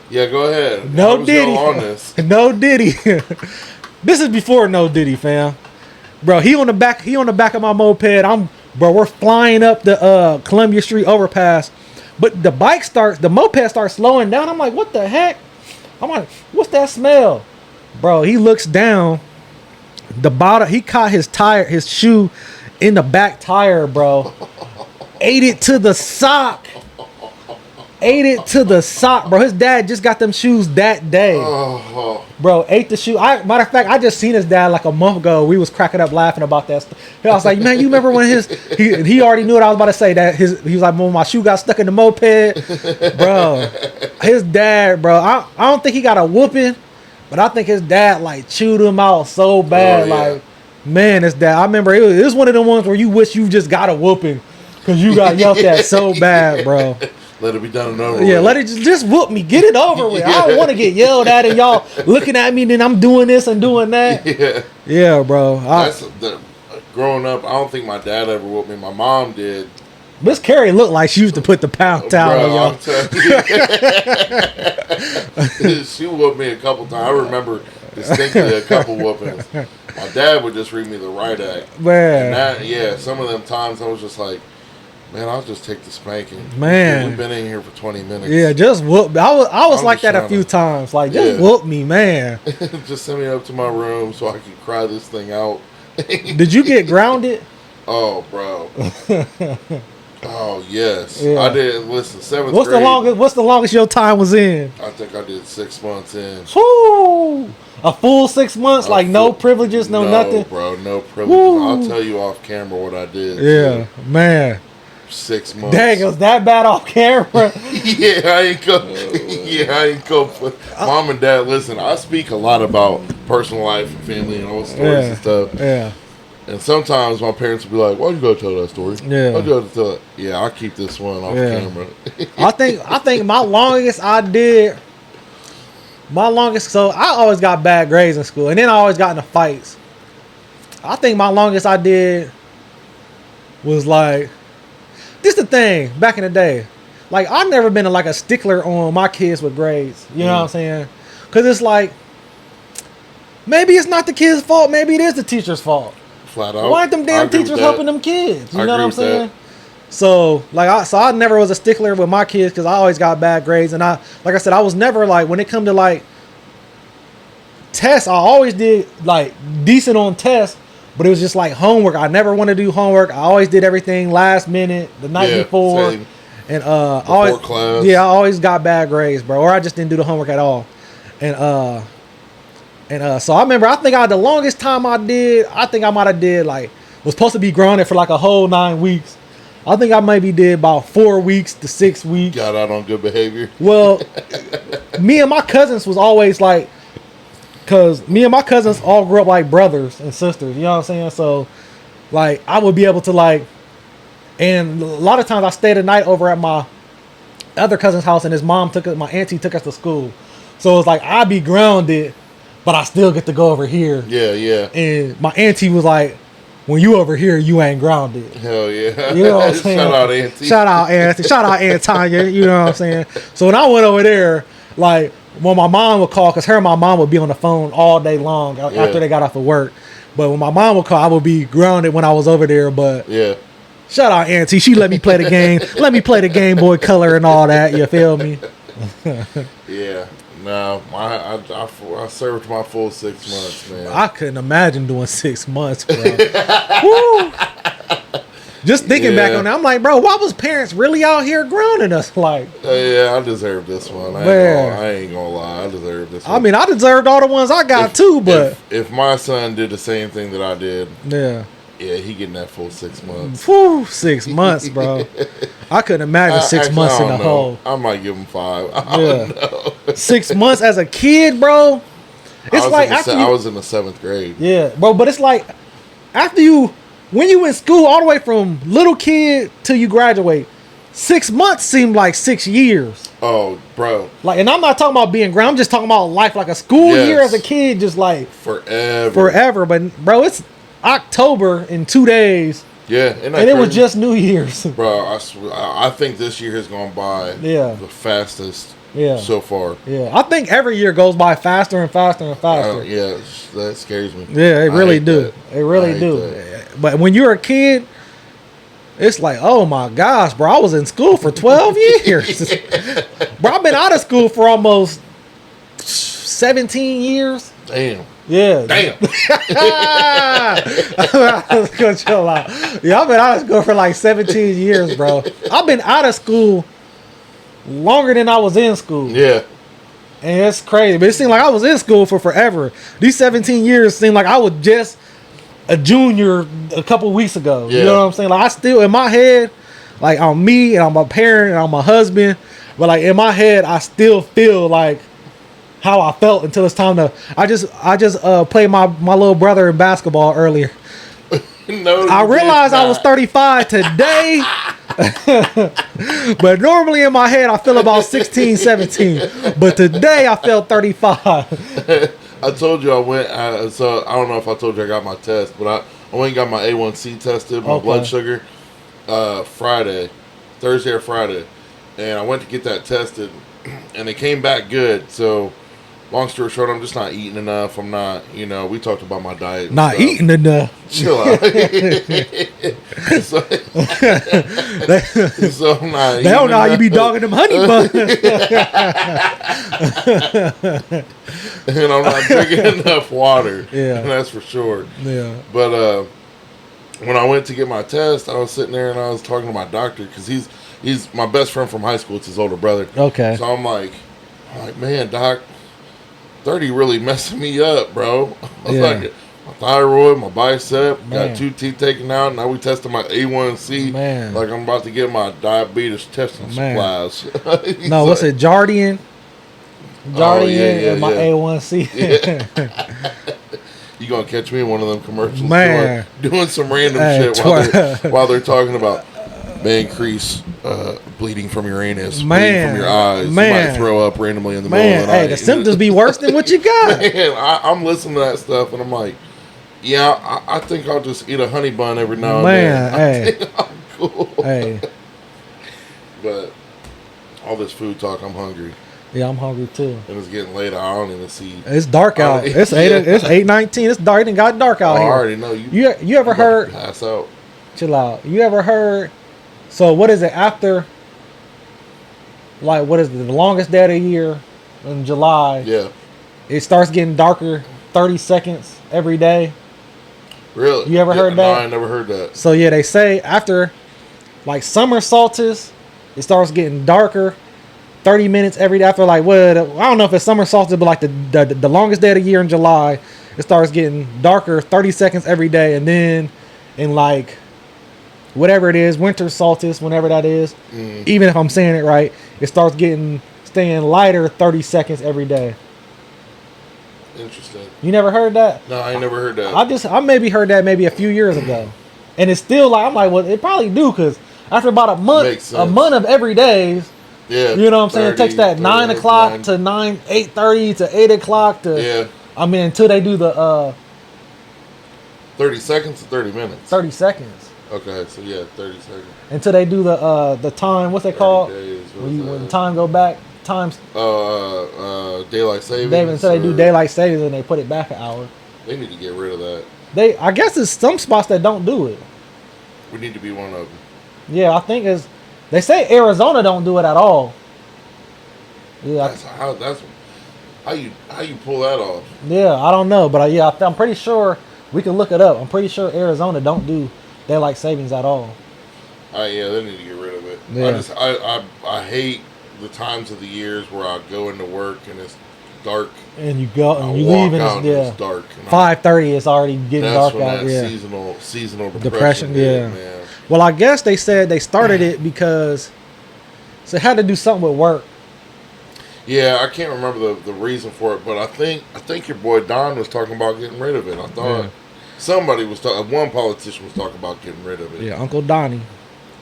Yeah, go ahead. No Diddy. On this. No Diddy. This is before No Diddy, fam. Bro, he on the back of my moped. We're flying up the Columbia Street overpass. But the moped starts slowing down. I'm like, what the heck? I'm like, what's that smell? Bro, he looks down. The bottom, he caught his shoe in the back tire, bro. Ate it to the sock. Bro. His dad just got them shoes that day. Bro, ate the shoe. Matter of fact, I just seen his dad like a month ago. We was cracking up laughing about that stuff. I was like, man, you remember when he already knew what I was about to say. That he was like, when my shoe got stuck in the moped. Bro, his dad, bro, I don't think he got a whooping, but I think his dad like chewed him out so bad. Like, man, his dad. I remember it was one of them ones where you wish you just got a whooping because you got yelled at so bad, bro. Let it be done and over with. Let it just whoop me. Get it over with. I don't want to get yelled at and y'all looking at me, then I'm doing this and doing that. Yeah, bro. Growing up, I don't think my dad ever whooped me. My mom did. Miss Carrie looked like she used to put the pound towel on y'all. She whooped me a couple times. I remember distinctly a couple whoopings. My dad would just read me the right act. Man. And some of them times I was just like, man, I'll just take the spanking. Man. We've been in here for 20 minutes. Yeah, just whoop. I was like that a few times. Like, just whoop me, man. Just send me up to my room so I can cry this thing out. Did you get grounded? Oh, bro. Oh, yes. Yeah. I did. Listen, 7th grade. What's the longest your time was in? I think I did 6 months in. Woo! A full 6 months? No privileges, no nothing? No, bro, no privileges. Woo. I'll tell you off camera what I did. Yeah, man. 6 months. Dang, it was that bad off camera. I ain't go. Mom and Dad, listen, I speak a lot about personal life and family and all stories and stuff. Yeah. And sometimes my parents will be like, why'd you go tell that story? Yeah. Why'd you go tell it? Yeah, I'll keep this one off camera. I think my longest so I always got bad grades in school. And then I always got into fights. I think my longest I did was like, this the thing, back in the day. Like, I've never been a stickler on my kids with grades. You know what I'm saying? Because it's like, maybe it's not the kid's fault. Maybe it is the teacher's fault. Flat out. Why aren't them damn teachers helping them kids? You know what I'm saying? That. So, I never was a stickler with my kids because I always got bad grades. And I said, I was never when it come to tests, I always did decent on tests. But it was just homework. I never wanted to do homework. I always did everything last minute, the night before. Same. And before class. Yeah, I always got bad grades, bro. Or I just didn't do the homework at all. And so I remember, the longest time I think I might have did was supposed to be grounded for a whole 9 weeks. I think I maybe did about 4 weeks to 6 weeks. Got out on good behavior. Well, me and my cousins was always because me and my cousins all grew up like brothers and sisters, you know what I'm saying? So, I would be able to, and a lot of times I stayed the night over at my other cousin's house, and my auntie took us to school. So, it's I'd be grounded, but I still get to go over here. Yeah. And my auntie was like, when you over here, you ain't grounded. Hell yeah. You know what I'm saying? Shout out, auntie. Shout out, auntie. Shout out, Aunt Tanya. You know what I'm saying? So, when I went over there, when my mom would call, because her and my mom would be on the phone all day long after they got off of work. But when my mom would call, I would be grounded when I was over there. But shout out Auntie. She let me play the game. Let me play the Game Boy Color and all that. You feel me? Yeah. No, I served my full 6 months, man. I couldn't imagine doing 6 months, bro. Woo! Just thinking back on that, I'm like, bro, why was parents really out here grounding us? Yeah, I deserve this one. I ain't gonna lie, I deserve this one. I mean, I deserved all the ones I got too, but if my son did the same thing that I did, he getting that full 6 months. Whew, 6 months, bro. I couldn't imagine 6 months in the hole. I might give him 5. I don't know. 6 months as a kid, bro. It's I was in the 7th grade. Yeah, bro, but it's when you in school all the way from little kid till you graduate, 6 months seemed like 6 years. Oh, bro. And I'm not talking about being grounded. I'm just talking about life, a school year as a kid, just forever. But bro, it's October in 2 days. Yeah, and it was just New Year's. Bro, I think this year has gone by the fastest so far. Yeah, I think every year goes by faster and faster and faster. Yeah, that scares me. Yeah, it really do. It really do. But when you're a kid, it's oh my gosh, bro, I was in school for 12 years. Bro, I've been out of school for almost 17 years. Damn. Yeah. Damn. Let's go chill out. Yeah, I've been out of school for like 17 years, bro. I've been out of school longer than I was in school. Yeah. And it's crazy. But it seemed like I was in school for forever. These 17 years seemed like I was just a junior a couple weeks ago. Yeah. You know what I'm saying? Like I still, in my head, like I'm me and I'm a parent and I'm a husband. But like in my head, I still feel like how I felt until it's time to. I just played my little brother in basketball earlier. No, I realized I was 35 today. But normally in my head I feel about 16, 17. But today I felt 35. I told you I went. So I don't know if I told you I got my test, but I went and got my A1C tested, my blood sugar, Thursday or Friday, and I went to get that tested, and it came back good. So. Long story short, I'm just not eating enough. I'm not, we talked about my diet. Not eating enough. Chill out. so I'm not they don't know how you be dogging them honey buns. And I'm not drinking enough water. Yeah. That's for sure. Yeah. But when I went to get my test, I was sitting there and I was talking to my doctor because he's my best friend from high school. It's his older brother. Okay. So I'm like, man, doc, 30 really messing me up, bro. I was like, my thyroid, my bicep, got 2 teeth taken out. Now we tested my A1C. Man. Like I'm about to get my diabetes testing supplies. No, what's it? Jardian? And my yeah. A1C. Yeah. You gonna catch me in one of them commercials doing some random shit while they're talking about may increase bleeding from your anus, bleeding from your eyes. You might throw up randomly in the middle of the night. Hey, the symptoms be worse than what you got. Man, I'm listening to that stuff and I'm like, yeah, I think I'll just eat a honey bun every now and then. I think I'm cool. Hey. But all this food talk, I'm hungry. Yeah, I'm hungry too. And it's getting late. I don't even see. It's dark out. It's 8:19. It's dark. It got dark out here. I already know. You ever heard? Pass out. Chill out. You ever heard? So what is it after? Like what is it, the longest day of the year in July? Yeah. It starts getting darker 30 seconds every day. Really? You ever heard that? No, I never heard that. So yeah, they say after like summer solstice, it starts getting darker 30 minutes every day. After like I don't know if it's summer solstice, but like the longest day of the year in July, it starts getting darker 30 seconds every day, and then in like whatever it is, winter solstice, whenever that is, even if I'm saying it right, it starts staying lighter 30 seconds every day. Interesting. You never heard that? No, I ain't never heard that. I maybe heard that maybe a few years ago, and it's still like I'm like, well, it probably do because after about a month of every days, yeah, you know what I'm saying. It takes that 9 o'clock to 8:30 to 8 o'clock to I mean until they do the 30 seconds to 30 minutes. 30 seconds. Okay, so 30 seconds. Until they do the time, what's it called? When the time go back, times. Daylight savings. Until they do daylight savings and they put it back an hour. They need to get rid of that. I guess there's some spots that don't do it. We need to be one of them. Yeah, I think they say Arizona don't do it at all. Yeah. That's how you pull that off. Yeah, I don't know, but I'm pretty sure we can look it up. I'm pretty sure Arizona don't do daylight savings at all. They need to get rid of it. Yeah. I hate the times of the years where I go into work and it's dark. And you go and you leave and it's dark. 5:30 it's already getting dark out. Yeah. Seasonal depression. Man. Well, I guess they said they started it because it had to do something with work. Yeah, I can't remember the reason for it, but I think your boy Don was talking about getting rid of it. I thought somebody was one politician was talking about getting rid of it. Yeah, Uncle Donnie.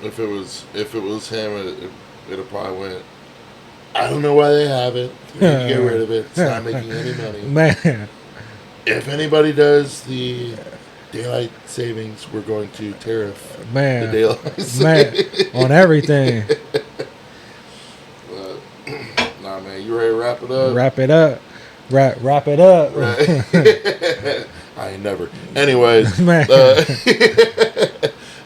If it was him, it'd probably went. I don't know why they have it. They need to get rid of it. It's not making any money. Man. If anybody does the daylight savings, we're going to tariff the daylight savings. On everything. Nah, man, you ready to wrap it up? Wrap it up. Wrap it up. Right. I ain't never. Anyways. Man.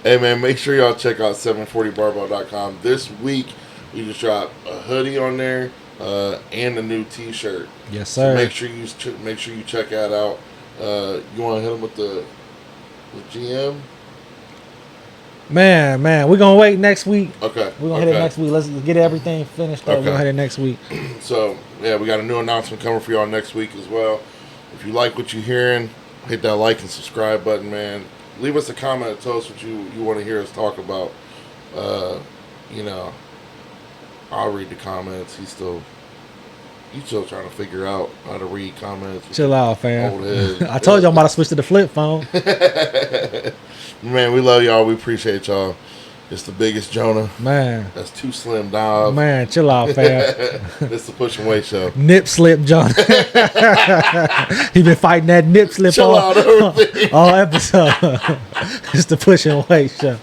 Hey, man, make sure y'all check out 740barbell.com. This week, we just dropped a hoodie on there and a new T-shirt. Yes, sir. So make sure you check that out. You want to hit him with the GM? Man, we're gonna wait next week. Okay. We're gonna hit it next week. Let's get everything finished up. Okay. We're gonna hit it next week. So yeah, we got a new announcement coming for y'all next week as well. If you like what you're hearing, hit that like and subscribe button, man. Leave us a comment. Tell us what you want to hear us talk about. You know, I'll read the comments. He's still trying to figure out how to read comments. Chill out, fam. Old head. I told you I'm about to switch to the flip phone. Man, we love y'all. We appreciate y'all. It's the biggest Jonah. Man. That's too slim, dog. Man, chill out, fam. It's the Push and Weight Show. Nip slip, Jonah. He been fighting that nip slip all episode. It's the Push and Weight Show.